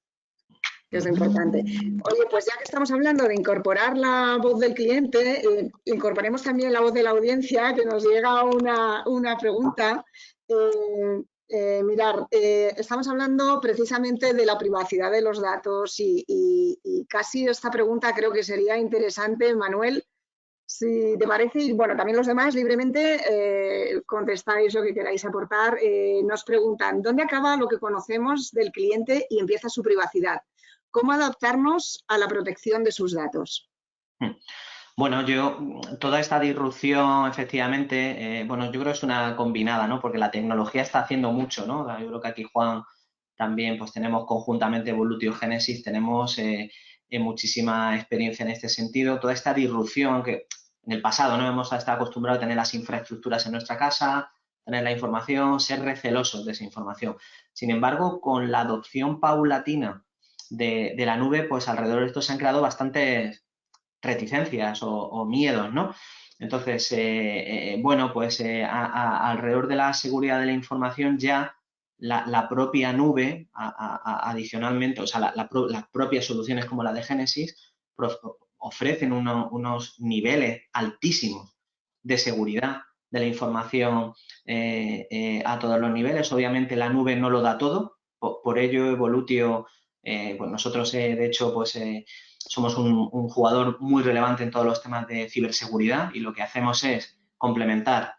que es lo importante. Oye, pues ya que estamos hablando de incorporar la voz del cliente, incorporemos también la voz de la audiencia, que nos llega una pregunta. Estamos hablando precisamente de la privacidad de los datos y casi esta pregunta creo que sería interesante, Manuel, si te parece, y bueno, también los demás libremente contestáis lo que queráis aportar. Nos preguntan, ¿dónde acaba lo que conocemos del cliente y empieza su privacidad? ¿Cómo adaptarnos a la protección de sus datos?
Bueno, toda esta disrupción, efectivamente, bueno, yo creo que es una combinada, ¿no? Porque la tecnología está haciendo mucho, ¿no? Yo creo que aquí, Juan, también pues tenemos conjuntamente Evolutio Génesis, tenemos muchísima experiencia en este sentido. Toda esta disrupción que en el pasado no hemos estado acostumbrados a tener las infraestructuras en nuestra casa, tener la información, ser recelosos de esa información. Sin embargo, con la adopción paulatina de la nube, pues alrededor de esto se han creado bastantes reticencias o miedos, ¿no? Entonces, bueno, pues alrededor de la seguridad de la información ya la propia nube, adicionalmente, o sea, las propias soluciones como la de Génesis ofrecen unos niveles altísimos de seguridad de la información a todos los niveles. Obviamente la nube no lo da todo, por ello Evolutio, pues nosotros de hecho pues somos un jugador muy relevante en todos los temas de ciberseguridad y lo que hacemos es complementar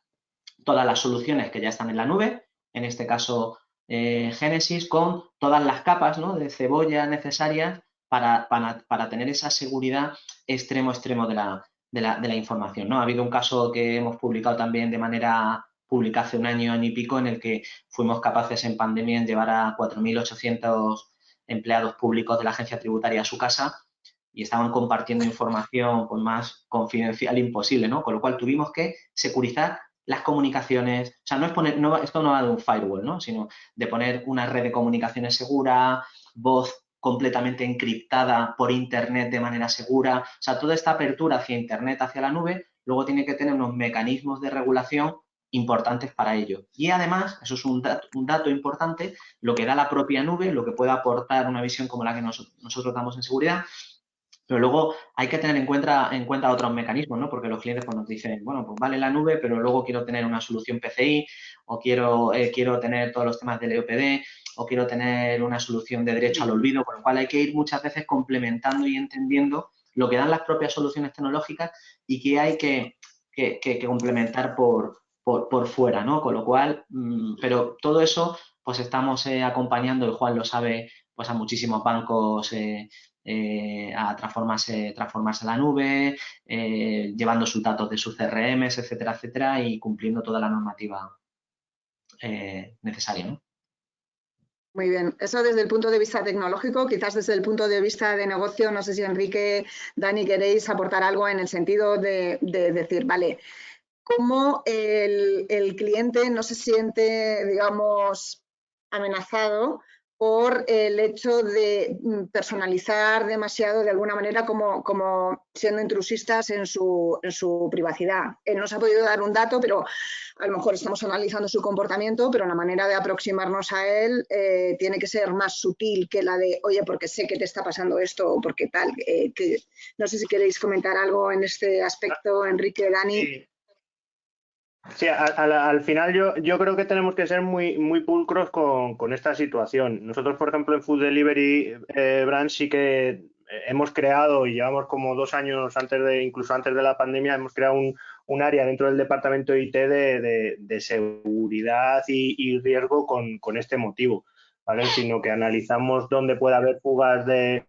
todas las soluciones que ya están en la nube, en este caso Génesis, con todas las capas, ¿no?, de cebolla necesarias para tener esa seguridad extremo de la información, ¿no? Ha habido un caso que hemos publicado también de manera pública hace un año y pico, en el que fuimos capaces en pandemia en llevar a 4.800 empleados públicos de la agencia tributaria a su casa y estaban compartiendo información pues, más confidencial imposible, ¿no? Con lo cual tuvimos que securizar las comunicaciones, o sea, no es poner, esto no va de un firewall, ¿no?, sino de poner una red de comunicaciones segura, voz completamente encriptada por Internet de manera segura. O sea, toda esta apertura hacia Internet, hacia la nube, luego tiene que tener unos mecanismos de regulación importantes para ello. Y además, eso es un dato importante, lo que da la propia nube, lo que puede aportar una visión como la que nosotros damos en seguridad, pero luego hay que tener en cuenta otros mecanismos, ¿no? Porque los clientes cuando te dicen, bueno, pues vale la nube, pero luego quiero tener una solución PCI o quiero tener todos los temas del EOPD o quiero tener una solución de derecho al olvido, con lo cual hay que ir muchas veces complementando y entendiendo lo que dan las propias soluciones tecnológicas y que hay que complementar por fuera, ¿no? Con lo cual, pero todo eso, pues estamos acompañando, y Juan lo sabe, pues a muchísimos bancos a transformarse a la nube, llevando sus datos de sus CRMs, etcétera, etcétera, y cumpliendo toda la normativa necesaria, ¿no?
Muy bien, eso desde el punto de vista tecnológico, quizás desde el punto de vista de negocio, no sé si Enrique, Dani, queréis aportar algo en el sentido de decir, vale, cómo el cliente no se siente, digamos, amenazado por el hecho de personalizar demasiado de alguna manera como siendo intrusistas en su privacidad. Él nos ha podido dar un dato, pero a lo mejor estamos analizando su comportamiento, pero la manera de aproximarnos a él tiene que ser más sutil que la de, oye, porque sé que te está pasando esto o porque tal. No sé si queréis comentar algo en este aspecto, Enrique, Dani.
Sí. Sí, al final yo creo que tenemos que ser muy pulcros con esta situación. Nosotros, por ejemplo, en Food Delivery Branch sí que hemos creado, y llevamos como 2 años incluso antes de la pandemia, hemos creado un área dentro del departamento de IT de seguridad y riesgo con este motivo, ¿vale? Sino que analizamos dónde puede haber fugas de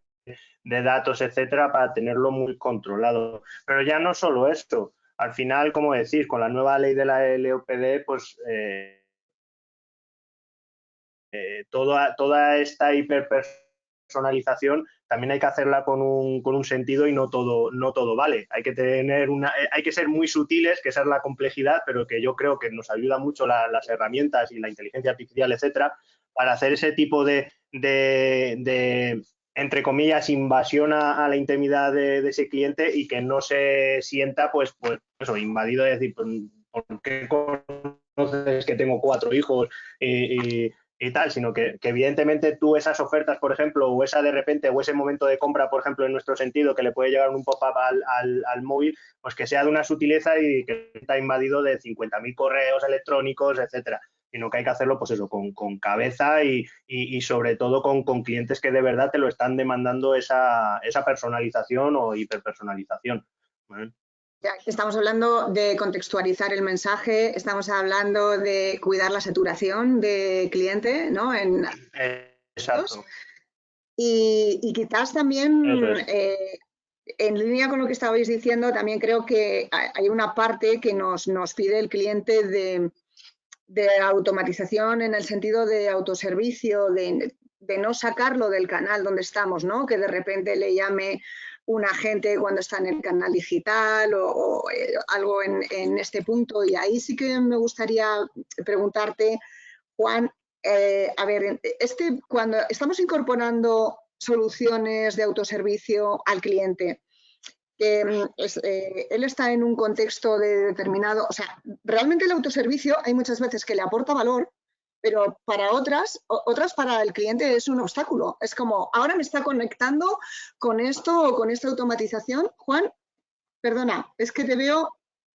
datos, etcétera, para tenerlo muy controlado. Pero ya no solo esto. Al final, como decís, con la nueva ley de la LOPD, pues toda esta hiperpersonalización también hay que hacerla con un sentido y no todo vale. Hay que hay que ser muy sutiles, que esa es la complejidad, pero que yo creo que nos ayuda mucho las herramientas y la inteligencia artificial, etcétera, para hacer ese tipo de entre comillas, invasión a la intimidad de ese cliente y que no se sienta, pues eso, invadido, de decir, pues, ¿por qué conoces que tengo 4 hijos y tal? Sino que evidentemente tú esas ofertas, por ejemplo, o esa de repente, o ese momento de compra, por ejemplo, en nuestro sentido, que le puede llegar un pop-up al móvil, pues que sea de una sutileza y que está invadido de 50.000 correos electrónicos, etcétera. Sino que hay que hacerlo, pues eso, con cabeza y sobre todo con clientes que de verdad te lo están demandando esa personalización o hiperpersonalización. ¿Vale?
Estamos hablando de contextualizar el mensaje, estamos hablando de cuidar la saturación de cliente, ¿no?
Exacto.
Y quizás también, en línea con lo que estabais diciendo, también creo que hay una parte que nos pide el cliente de automatización en el sentido de autoservicio, no sacarlo del canal donde estamos, ¿no? Que de repente le llame un agente cuando está en el canal digital o algo en este punto. Y ahí sí que me gustaría preguntarte, Juan, a ver, cuando estamos incorporando soluciones de autoservicio al cliente, él está en un contexto determinado, o sea, realmente el autoservicio hay muchas veces que le aporta valor, pero para otras para el cliente es un obstáculo. Es como, ahora me está conectando con esto o con esta automatización. Juan, perdona, es que te veo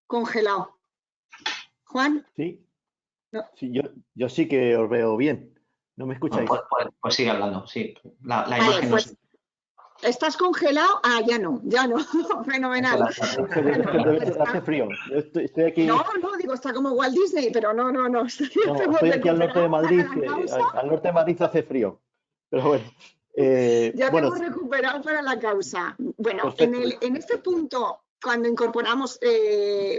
congelado. Juan.
Sí,
No.
sí, yo sí que os veo bien. ¿No me escucháis?
Pues sigue hablando, sí. La
Vale,
imagen
pues,
no sé.
¿estás congelado? Ah, ya no. Fenomenal.
Hace frío. Yo estoy aquí.
No, digo, está como Walt Disney, pero no.
No, estoy aquí al norte de Madrid. Al norte de Madrid hace frío. Pero bueno.
Ya
bueno,
te hemos recuperado para la causa. Bueno,
perfecto.
en este punto, cuando incorporamos,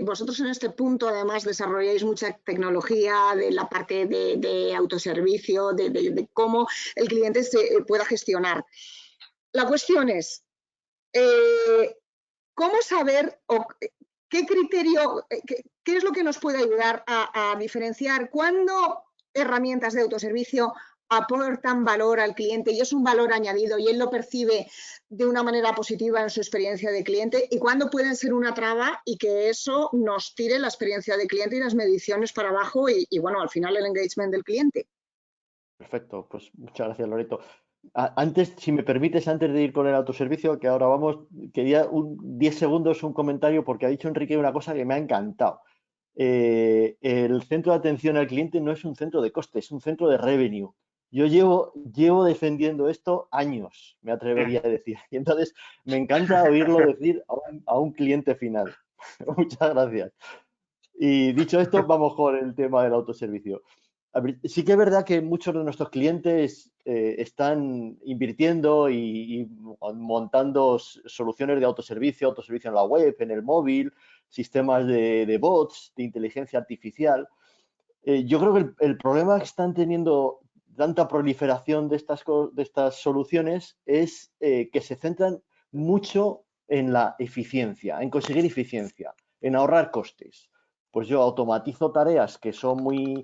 vosotros en este punto además desarrolláis mucha tecnología de la parte de autoservicio, de cómo el cliente se pueda gestionar. La cuestión es, ¿cómo saber o qué criterio, qué es lo que nos puede ayudar a diferenciar cuándo herramientas de autoservicio aportan valor al cliente y es un valor añadido y él lo percibe de una manera positiva en su experiencia de cliente y cuándo pueden ser una traba y que eso nos tire la experiencia de cliente y las mediciones para abajo y bueno, al final el engagement del cliente?
Perfecto, pues muchas gracias, Loreto. Antes, si me permites, antes de ir con el autoservicio, que ahora vamos, quería 10 segundos un comentario porque ha dicho Enrique una cosa que me ha encantado. El centro de atención al cliente no es un centro de costes, es un centro de revenue. Yo llevo defendiendo esto años, me atrevería a decir. Y entonces me encanta oírlo decir a un cliente final. Muchas gracias. Y dicho esto, vamos con el tema del autoservicio. Sí que es verdad que muchos de nuestros clientes están invirtiendo y montando soluciones de autoservicio en la web, en el móvil, sistemas de bots, de inteligencia artificial. Yo creo que el problema que están teniendo tanta proliferación de estas soluciones es que se centran mucho en la eficiencia, en conseguir eficiencia, en ahorrar costes. Pues yo automatizo tareas que son muy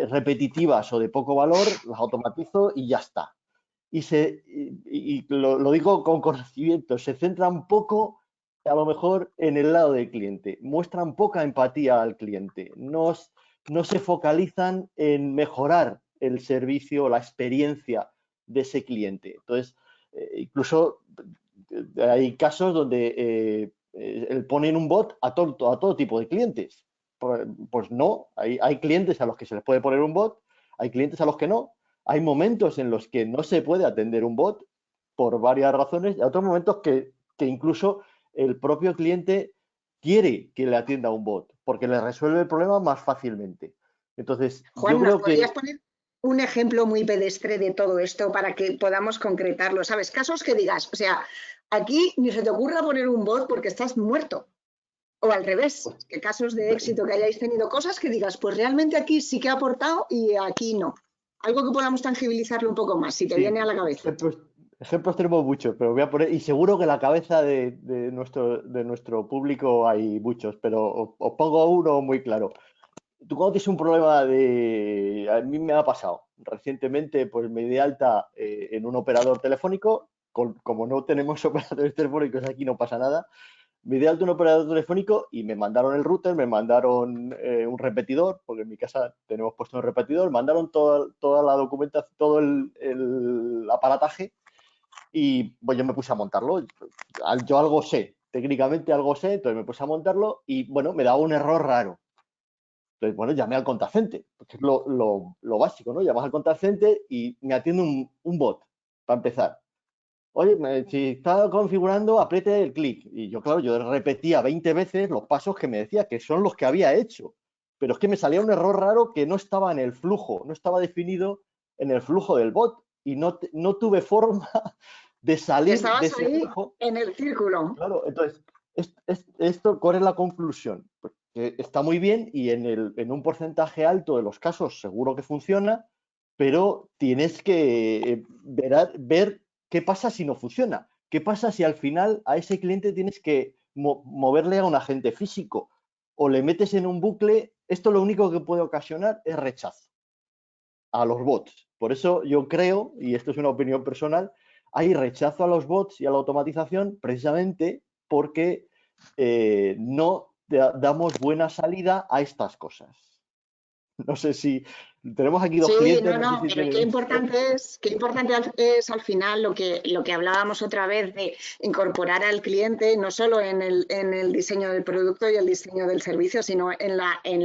repetitivas o de poco valor, las automatizo y ya está. Y lo digo con conocimiento, se centran poco a lo mejor en el lado del cliente, muestran poca empatía al cliente, no se focalizan en mejorar el servicio o la experiencia de ese cliente. Entonces, incluso hay casos donde ponen un bot a todo tipo de clientes. Pues no, hay clientes a los que se les puede poner un bot, hay clientes a los que no. Hay momentos en los que no se puede atender un bot por varias razones y hay otros momentos que incluso el propio cliente quiere que le atienda un bot porque le resuelve el problema más fácilmente. Entonces,
Juan,
yo creo
¿podrías poner un ejemplo muy pedestre de todo esto para que podamos concretarlo? ¿Sabes? Casos que digas, o sea, aquí ni se te ocurra poner un bot porque estás muerto. O al revés, que casos de éxito que hayáis tenido, cosas que digas, pues realmente aquí sí que ha aportado y aquí no. Algo que podamos tangibilizarlo un poco más, si te viene a la cabeza.
Ejemplos tenemos muchos, pero voy a poner, y seguro que en la cabeza de nuestro público hay muchos, pero os pongo uno muy claro. Tú cuando tienes un problema a mí me ha pasado recientemente, pues me di de alta en un operador telefónico, como no tenemos operadores telefónicos aquí no pasa nada, me di de alta un operador telefónico y me mandaron el router, me mandaron un repetidor, porque en mi casa tenemos puesto un repetidor, mandaron toda la documentación, todo el aparataje y pues yo me puse a montarlo. Yo algo sé, técnicamente algo sé, entonces me puse a montarlo y bueno, me daba un error raro. Entonces, bueno, llamé al contact center, porque es lo básico, ¿no? Llamas al contact center y me atiende un bot, para empezar. Oye, si está configurando, apriete el clic. Y yo, claro, yo repetía 20 veces los pasos que me decía, que son los que había hecho. Pero es que me salía un error raro que no estaba en el flujo, no estaba definido en el flujo del bot y no tuve forma de salir de ese flujo.
En el círculo.
Claro, entonces, ¿cuál es la conclusión? Pues que está muy bien y en un porcentaje alto de los casos seguro que funciona, pero tienes que ver qué pasa si no funciona. ¿Qué pasa si al final a ese cliente tienes que moverle a un agente físico o le metes en un bucle? Esto lo único que puede ocasionar es rechazo a los bots. Por eso yo creo, y esto es una opinión personal, hay rechazo a los bots y a la automatización precisamente porque no damos buena salida a estas cosas. No sé si tenemos aquí dos clientes.
No,
sé si
pero qué importante es al final lo que hablábamos otra vez de incorporar al cliente no solo en el diseño del producto y el diseño del servicio, sino en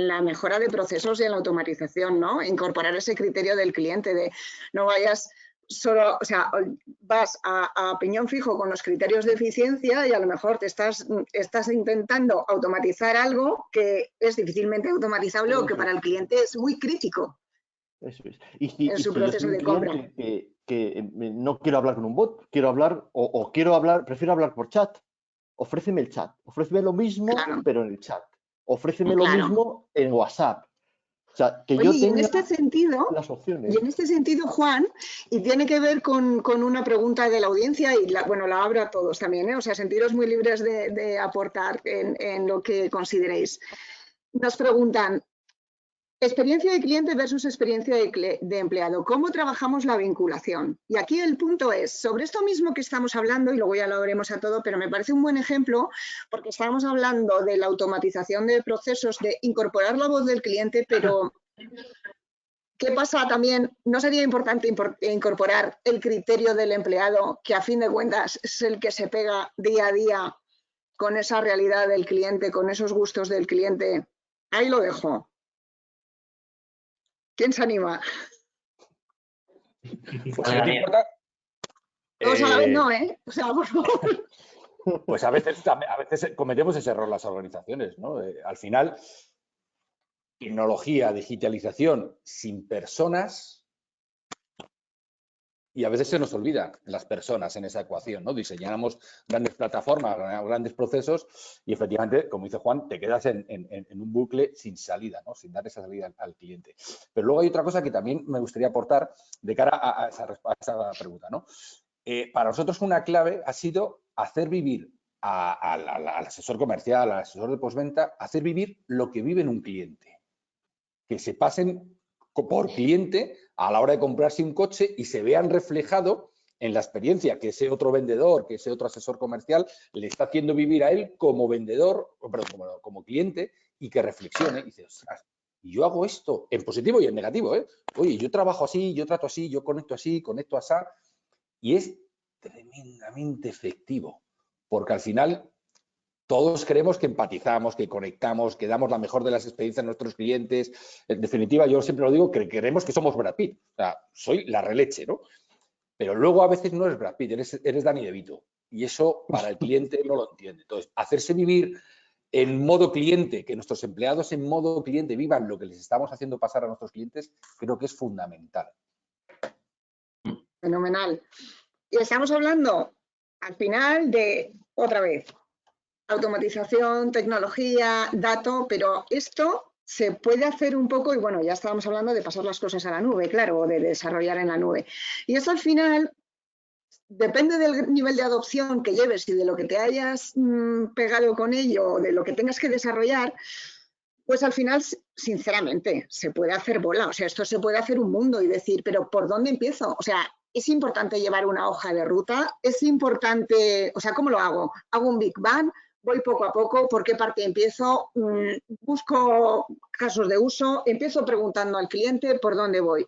la mejora de procesos y en la automatización, ¿no? Incorporar ese criterio del cliente de no vayas solo, o sea, vas a piñón fijo con los criterios de eficiencia y a lo mejor te estás intentando automatizar algo que es difícilmente automatizable o que para el cliente es muy crítico.
Eso es.
En su proceso de compra.
Que no quiero hablar con un bot, quiero hablar prefiero hablar por chat. Ofréceme el chat, ofréceme lo mismo, claro, pero en el chat. Ofréceme lo mismo en WhatsApp. O sea, que yo tenga las opciones.
Y en este sentido, Juan, y tiene que ver con una pregunta de la audiencia y la abro a todos también, ¿eh? O sea, sentiros muy libres de aportar en lo que consideréis. Nos preguntan, experiencia de cliente versus experiencia de empleado. ¿Cómo trabajamos la vinculación? Y aquí el punto es, sobre esto mismo que estamos hablando, y luego ya lo veremos a todo, pero me parece un buen ejemplo porque estamos hablando de la automatización de procesos, de incorporar la voz del cliente, pero ¿qué pasa también? ¿No sería importante incorporar el criterio del empleado, que a fin de cuentas es el que se pega día a día con esa realidad del cliente, con esos gustos del cliente? Ahí lo dejo. ¿Quién se anima?
Pues a mí importa.
Todos a la vez no, ¿eh? O sea, por favor.
Pues a veces cometemos ese error las organizaciones, ¿no? Al final, tecnología, digitalización sin personas, y a veces se nos olvida las personas en esa ecuación, ¿no? Diseñamos grandes plataformas, grandes procesos y efectivamente, como dice Juan, te quedas en un bucle sin salida, ¿no? Sin dar esa salida al cliente. Pero luego hay otra cosa que también me gustaría aportar de cara a esa pregunta, ¿no? Para nosotros una clave ha sido hacer vivir al asesor comercial, al asesor de postventa, hacer vivir lo que vive en un cliente. Que se pasen por cliente a la hora de comprarse un coche y se vean reflejado en la experiencia que ese otro vendedor, que ese otro asesor comercial le está haciendo vivir a él como vendedor, perdón, como cliente, y que reflexione y dice, ostras, yo hago esto en positivo y en negativo, ¿eh? Oye, yo trabajo así, yo trato así, yo conecto así, conecto así, y es tremendamente efectivo, porque al final todos creemos que empatizamos, que conectamos, que damos la mejor de las experiencias a nuestros clientes. En definitiva, yo siempre lo digo, que creemos que somos Brad Pitt. O sea, soy la releche, ¿no? Pero luego a veces no eres Brad Pitt, eres Danny DeVito. Y eso para el cliente no lo entiende. Entonces, hacerse vivir en modo cliente, que nuestros empleados en modo cliente vivan lo que les estamos haciendo pasar a nuestros clientes, creo que es fundamental.
Fenomenal. Y estamos hablando al final de, otra vez, automatización, tecnología, dato, pero esto se puede hacer un poco, y bueno, ya estábamos hablando de pasar las cosas a la nube, claro, o de desarrollar en la nube. Y esto al final depende del nivel de adopción que lleves y de lo que te hayas pegado con ello, o de lo que tengas que desarrollar, pues al final, sinceramente, se puede hacer bola. O sea, esto se puede hacer un mundo y decir, pero ¿por dónde empiezo? O sea, es importante llevar una hoja de ruta, es importante, o sea, ¿cómo lo hago? Hago un Big Bang, voy poco a poco, ¿por qué parte empiezo? Busco casos de uso, empiezo preguntando al cliente por dónde voy.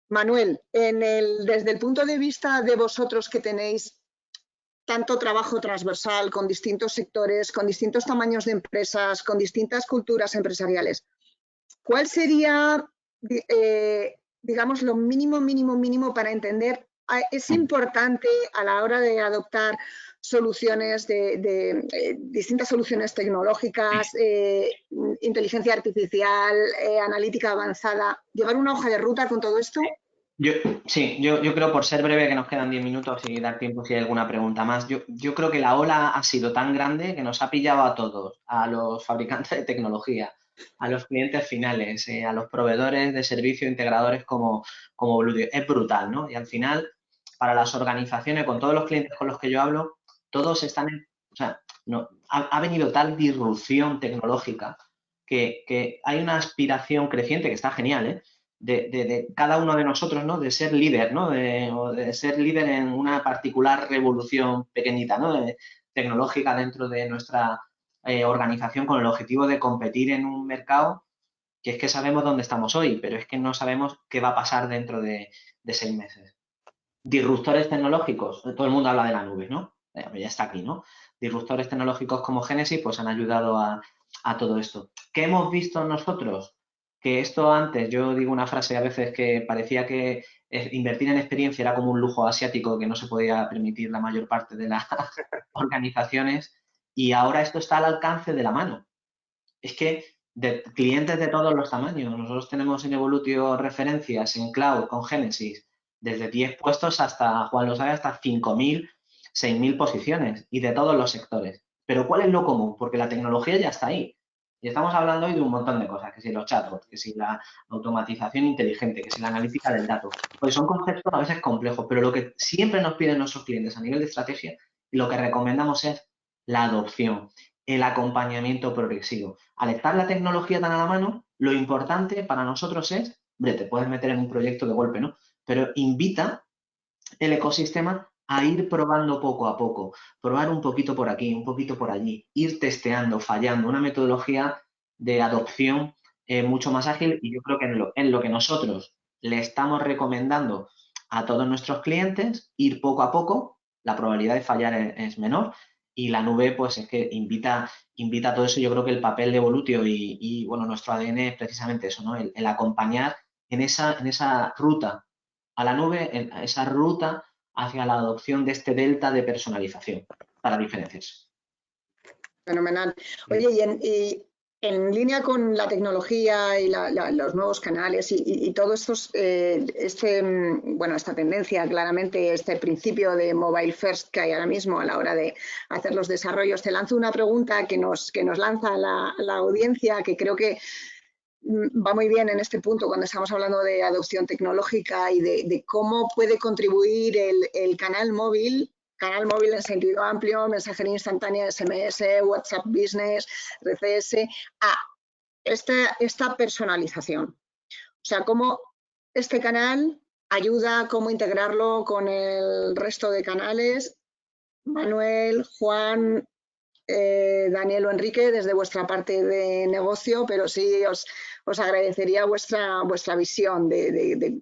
Manuel, desde el punto de vista de vosotros que tenéis tanto trabajo transversal con distintos sectores, con distintos tamaños de empresas, con distintas culturas empresariales, ¿cuál sería, digamos, lo mínimo para entender? Es importante a la hora de adoptar soluciones distintas soluciones tecnológicas, inteligencia artificial, analítica avanzada, llevar una hoja de ruta con todo esto.
Yo creo, por ser breve, que nos quedan 10 minutos y dar tiempo si hay alguna pregunta más, yo creo que la ola ha sido tan grande que nos ha pillado a todos, a los fabricantes de tecnología, a los clientes finales, a los proveedores de servicios integradores como Evolutio. Es brutal, ¿no? Y al final, para las organizaciones, con todos los clientes con los que yo hablo, todos están o sea, no, ha venido tal disrupción tecnológica que hay una aspiración creciente que está genial, ¿eh? De cada uno de nosotros, ¿no? De ser líder, ¿no? O de ser líder en una particular revolución pequeñita, ¿no? Tecnológica dentro de nuestra organización con el objetivo de competir en un mercado que es que sabemos dónde estamos hoy, pero es que no sabemos qué va a pasar dentro de 6 meses. Disruptores tecnológicos, todo el mundo habla de la nube, ¿no? Ya está aquí, ¿no? Disruptores tecnológicos como Genesis pues han ayudado a todo esto. ¿Qué hemos visto nosotros? Que esto antes, yo digo una frase a veces que parecía que invertir en experiencia era como un lujo asiático que no se podía permitir la mayor parte de las organizaciones y ahora esto está al alcance de la mano. Es que de clientes de todos los tamaños, nosotros tenemos en Evolutio referencias en cloud con Genesis desde 10 puestos hasta, Juan lo sabe, hasta 5.000, 6.000 posiciones y de todos los sectores. Pero ¿cuál es lo común? Porque la tecnología ya está ahí. Y estamos hablando hoy de un montón de cosas, que si los chatbots, que si la automatización inteligente, que si la analítica del dato. Pues son conceptos a veces complejos, pero lo que siempre nos piden nuestros clientes a nivel de estrategia y lo que recomendamos es la adopción, el acompañamiento progresivo. Al estar la tecnología tan a la mano, lo importante para nosotros es, hombre, te puedes meter en un proyecto de golpe, ¿no? Pero invita el ecosistema a ir probando poco a poco, probar un poquito por aquí, un poquito por allí, ir testeando, fallando, una metodología de adopción mucho más ágil y yo creo que en lo que nosotros le estamos recomendando a todos nuestros clientes, ir poco a poco, la probabilidad de fallar es menor y la nube pues es que invita a todo eso. Yo creo que el papel de Evolutio y bueno, nuestro ADN es precisamente eso, ¿no? El acompañar en esa ruta a la nube, en esa ruta hacia la adopción de este delta de personalización para diferencias.
Fenomenal. Oye, y en línea con la tecnología y los nuevos canales y todo esto, esta tendencia, claramente, este principio de mobile first que hay ahora mismo a la hora de hacer los desarrollos, te lanzo una pregunta que nos lanza la audiencia, que creo que va muy bien en este punto cuando estamos hablando de adopción tecnológica y de cómo puede contribuir el canal móvil en sentido amplio, mensajería instantánea, SMS, WhatsApp Business, RCS, a esta personalización. O sea, cómo este canal ayuda, cómo integrarlo con el resto de canales. Manuel, Juan, Daniel o Enrique, desde vuestra parte de negocio, pero sí os agradecería vuestra visión de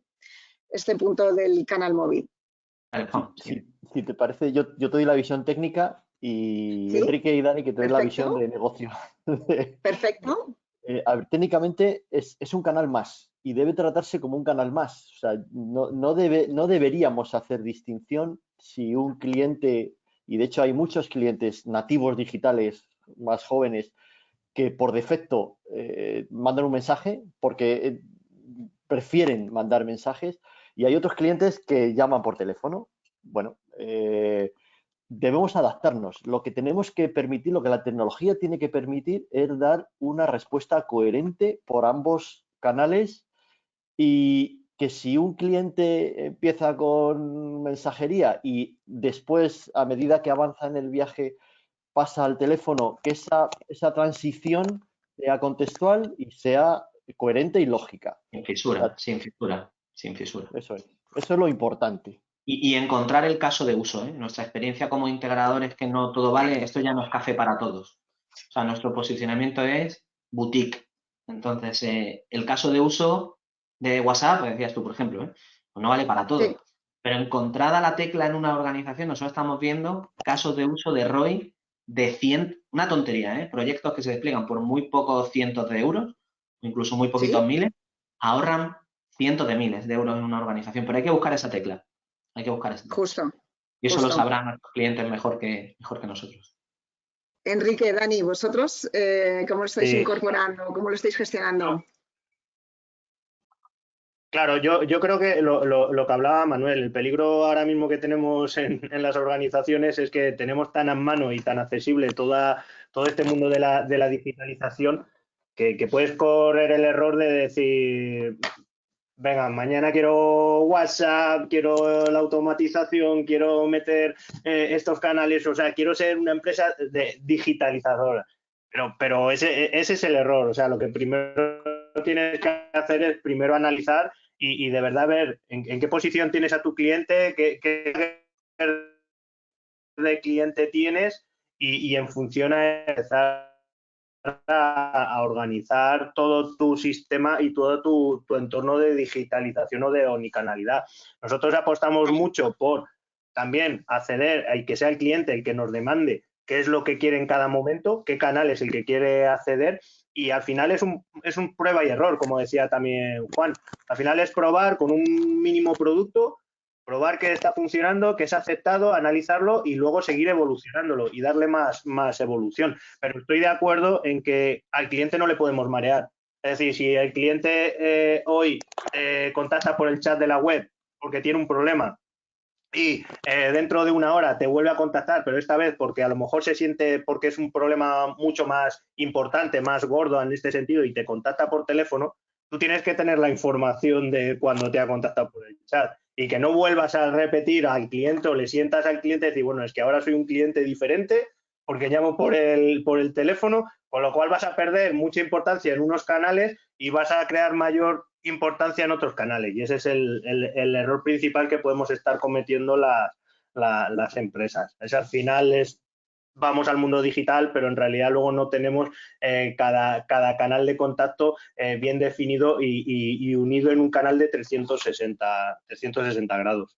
este punto del canal móvil.
Si te parece, yo te doy la visión técnica y
¿Sí?
Enrique y Dani que te den la visión de negocio.
Perfecto.
A ver, técnicamente es un canal más y debe tratarse como un canal más. O sea, no deberíamos hacer distinción si un cliente, y de hecho hay muchos clientes nativos digitales más jóvenes que por defecto mandan un mensaje porque prefieren mandar mensajes y hay otros clientes que llaman por teléfono. Bueno, debemos adaptarnos. Lo que tenemos que permitir, lo que la tecnología tiene que permitir es dar una respuesta coherente por ambos canales y que si un cliente empieza con mensajería y después, a medida que avanza en el viaje, pasa al teléfono, que esa transición sea contextual y sea coherente y lógica.
Sin fisura, sin fisura, sin fisura.
Eso es lo importante.
Y encontrar el caso de uso, ¿eh? Nuestra experiencia como integrador es que no todo vale, esto ya no es café para todos. O sea, nuestro posicionamiento es boutique. Entonces, el caso de uso de WhatsApp, decías tú, por ejemplo, pues no vale para todo. Sí. Pero encontrada la tecla en una organización, nosotros estamos viendo casos de uso de ROI de 100, una tontería, proyectos que se despliegan por muy pocos cientos de euros, incluso muy poquitos miles, ahorran cientos de miles de euros en una organización. Pero hay que buscar esa tecla. Hay que buscar esa tecla.
Justo.
Y eso lo sabrán nuestros clientes mejor que nosotros.
Enrique, Dani, vosotros, ¿cómo lo estáis incorporando? ¿Cómo lo estáis gestionando?
Claro, yo creo que lo que hablaba Manuel, el peligro ahora mismo que tenemos en las organizaciones es que tenemos tan a mano y tan accesible todo este mundo de la digitalización que puedes correr el error de decir, venga, mañana quiero WhatsApp, quiero la automatización, quiero meter estos canales, o sea, quiero ser una empresa digitalizadora. Pero ese es el error, o sea, lo que primero tienes que hacer es primero analizar y de verdad ver en qué posición tienes a tu cliente, qué de cliente tienes y en función a empezar a organizar todo tu sistema y todo tu entorno de digitalización o de omnicanalidad. Nosotros apostamos mucho por también acceder a que sea el cliente el que nos demande qué es lo que quiere en cada momento, qué canal es el que quiere acceder y al final es un prueba y error, como decía también Juan. Al final es probar con un mínimo producto, probar que está funcionando, que es aceptado, analizarlo y luego seguir evolucionándolo y darle más evolución. Pero estoy de acuerdo en que al cliente no le podemos marear. Es decir, si el cliente hoy contacta por el chat de la web porque tiene un problema y dentro de una hora te vuelve a contactar, pero esta vez porque a lo mejor se siente porque es un problema mucho más importante, más gordo en este sentido y te contacta por teléfono, tú tienes que tener la información de cuando te ha contactado por el chat y que no vuelvas a repetir al cliente o le sientas al cliente y decir, bueno, es que ahora soy un cliente diferente porque llamo por el teléfono, con lo cual vas a perder mucha importancia en unos canales y vas a crear mayor importancia en otros canales. Y ese es el error principal que podemos estar cometiendo las empresas. Es al final vamos al mundo digital, pero en realidad luego no tenemos cada canal de contacto bien definido y unido en un canal de 360 grados.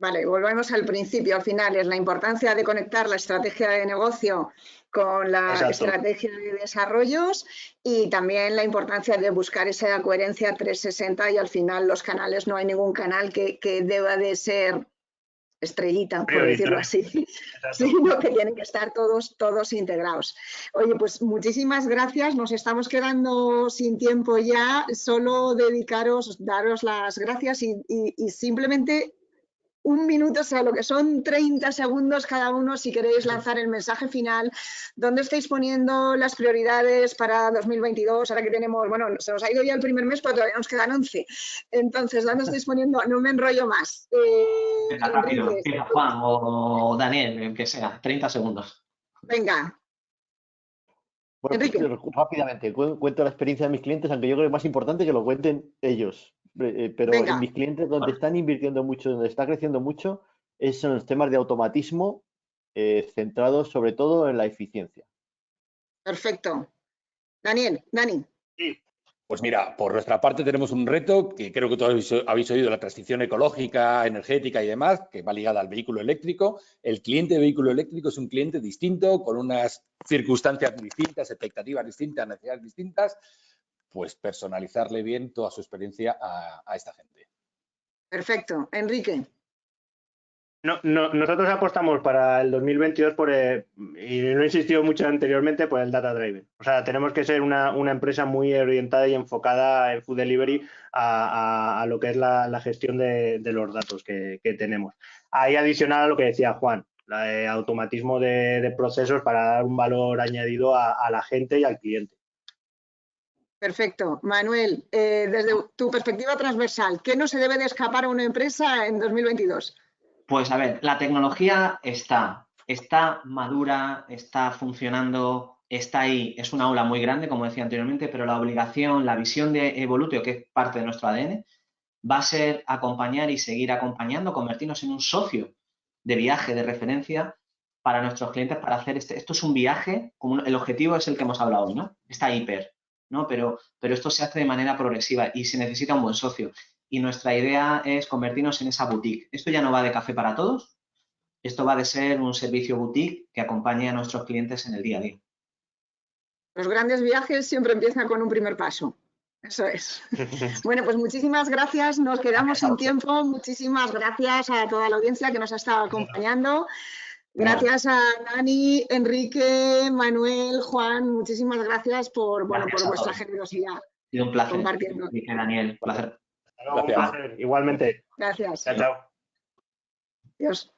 Vale, volvemos al principio, al final, es la importancia de conectar la estrategia de negocio con la estrategia de desarrollos y también la importancia de buscar esa coherencia 360 y al final los canales, no hay ningún canal que deba de ser estrellita, por decirlo así, sino que tienen que estar todos integrados. Oye, pues muchísimas gracias, nos estamos quedando sin tiempo ya, solo daros las gracias y simplemente un minuto, o sea, lo que son 30 segundos cada uno, si queréis lanzar el mensaje final, ¿dónde estáis poniendo las prioridades para 2022? Ahora que tenemos, bueno, se nos ha ido ya el primer mes, pero todavía nos quedan 11. Entonces, ¿dónde estáis poniendo? No me enrollo más.
Venga, rápido, empieza Juan o Daniel, el que sea, 30 segundos.
Venga.
Bueno,
Enrique.
Pues, rápidamente, cuento la experiencia de mis clientes, aunque yo creo que es más importante que lo cuenten ellos. Pero
Venga.
en mis clientes donde están invirtiendo mucho, donde está creciendo mucho, son los temas de automatismo centrados sobre todo en la eficiencia.
Perfecto. Dani.
Sí.
Pues mira, por nuestra parte tenemos un reto que creo que todos habéis oído, la transición ecológica, energética y demás, que va ligada al vehículo eléctrico. El cliente de vehículo eléctrico es un cliente distinto, con unas circunstancias distintas, expectativas distintas, necesidades distintas. Pues personalizarle bien toda su experiencia a esta gente.
Perfecto. Enrique.
Nosotros apostamos para el 2022 y lo he insistido mucho anteriormente, por el data driven. O sea, tenemos que ser una empresa muy orientada y enfocada en food delivery a lo que es la gestión de los datos que tenemos. Ahí adicional a lo que decía Juan, el automatismo de procesos para dar un valor añadido a la gente y al cliente.
Perfecto. Manuel, desde tu perspectiva transversal, ¿qué no se debe de escapar a una empresa en 2022?
Pues a ver, la tecnología está madura, está funcionando, está ahí. Es una ola muy grande, como decía anteriormente, pero la obligación, la visión de Evolutio, que es parte de nuestro ADN, va a ser acompañar y seguir acompañando, convertirnos en un socio de viaje, de referencia para nuestros clientes para hacer esto es un viaje, el objetivo es el que hemos hablado hoy, ¿no? Está hiper, ¿no? Pero esto se hace de manera progresiva y se necesita un buen socio. Y nuestra idea es convertirnos en esa boutique. Esto ya no va de café para todos, esto va de ser un servicio boutique que acompañe a nuestros clientes en el día a día.
Los grandes viajes siempre empiezan con un primer paso. Eso es. Bueno, pues muchísimas gracias. Nos quedamos sin tiempo. Muchísimas gracias a toda la audiencia que nos ha estado acompañando. Gracias a Dani, Enrique, Manuel, Juan. Muchísimas gracias por vuestra generosidad.
Ha sido un placer.
Compartiendo.
Enrique, Daniel, un placer.
Un placer. Igualmente.
Gracias.
Chao.
Adiós.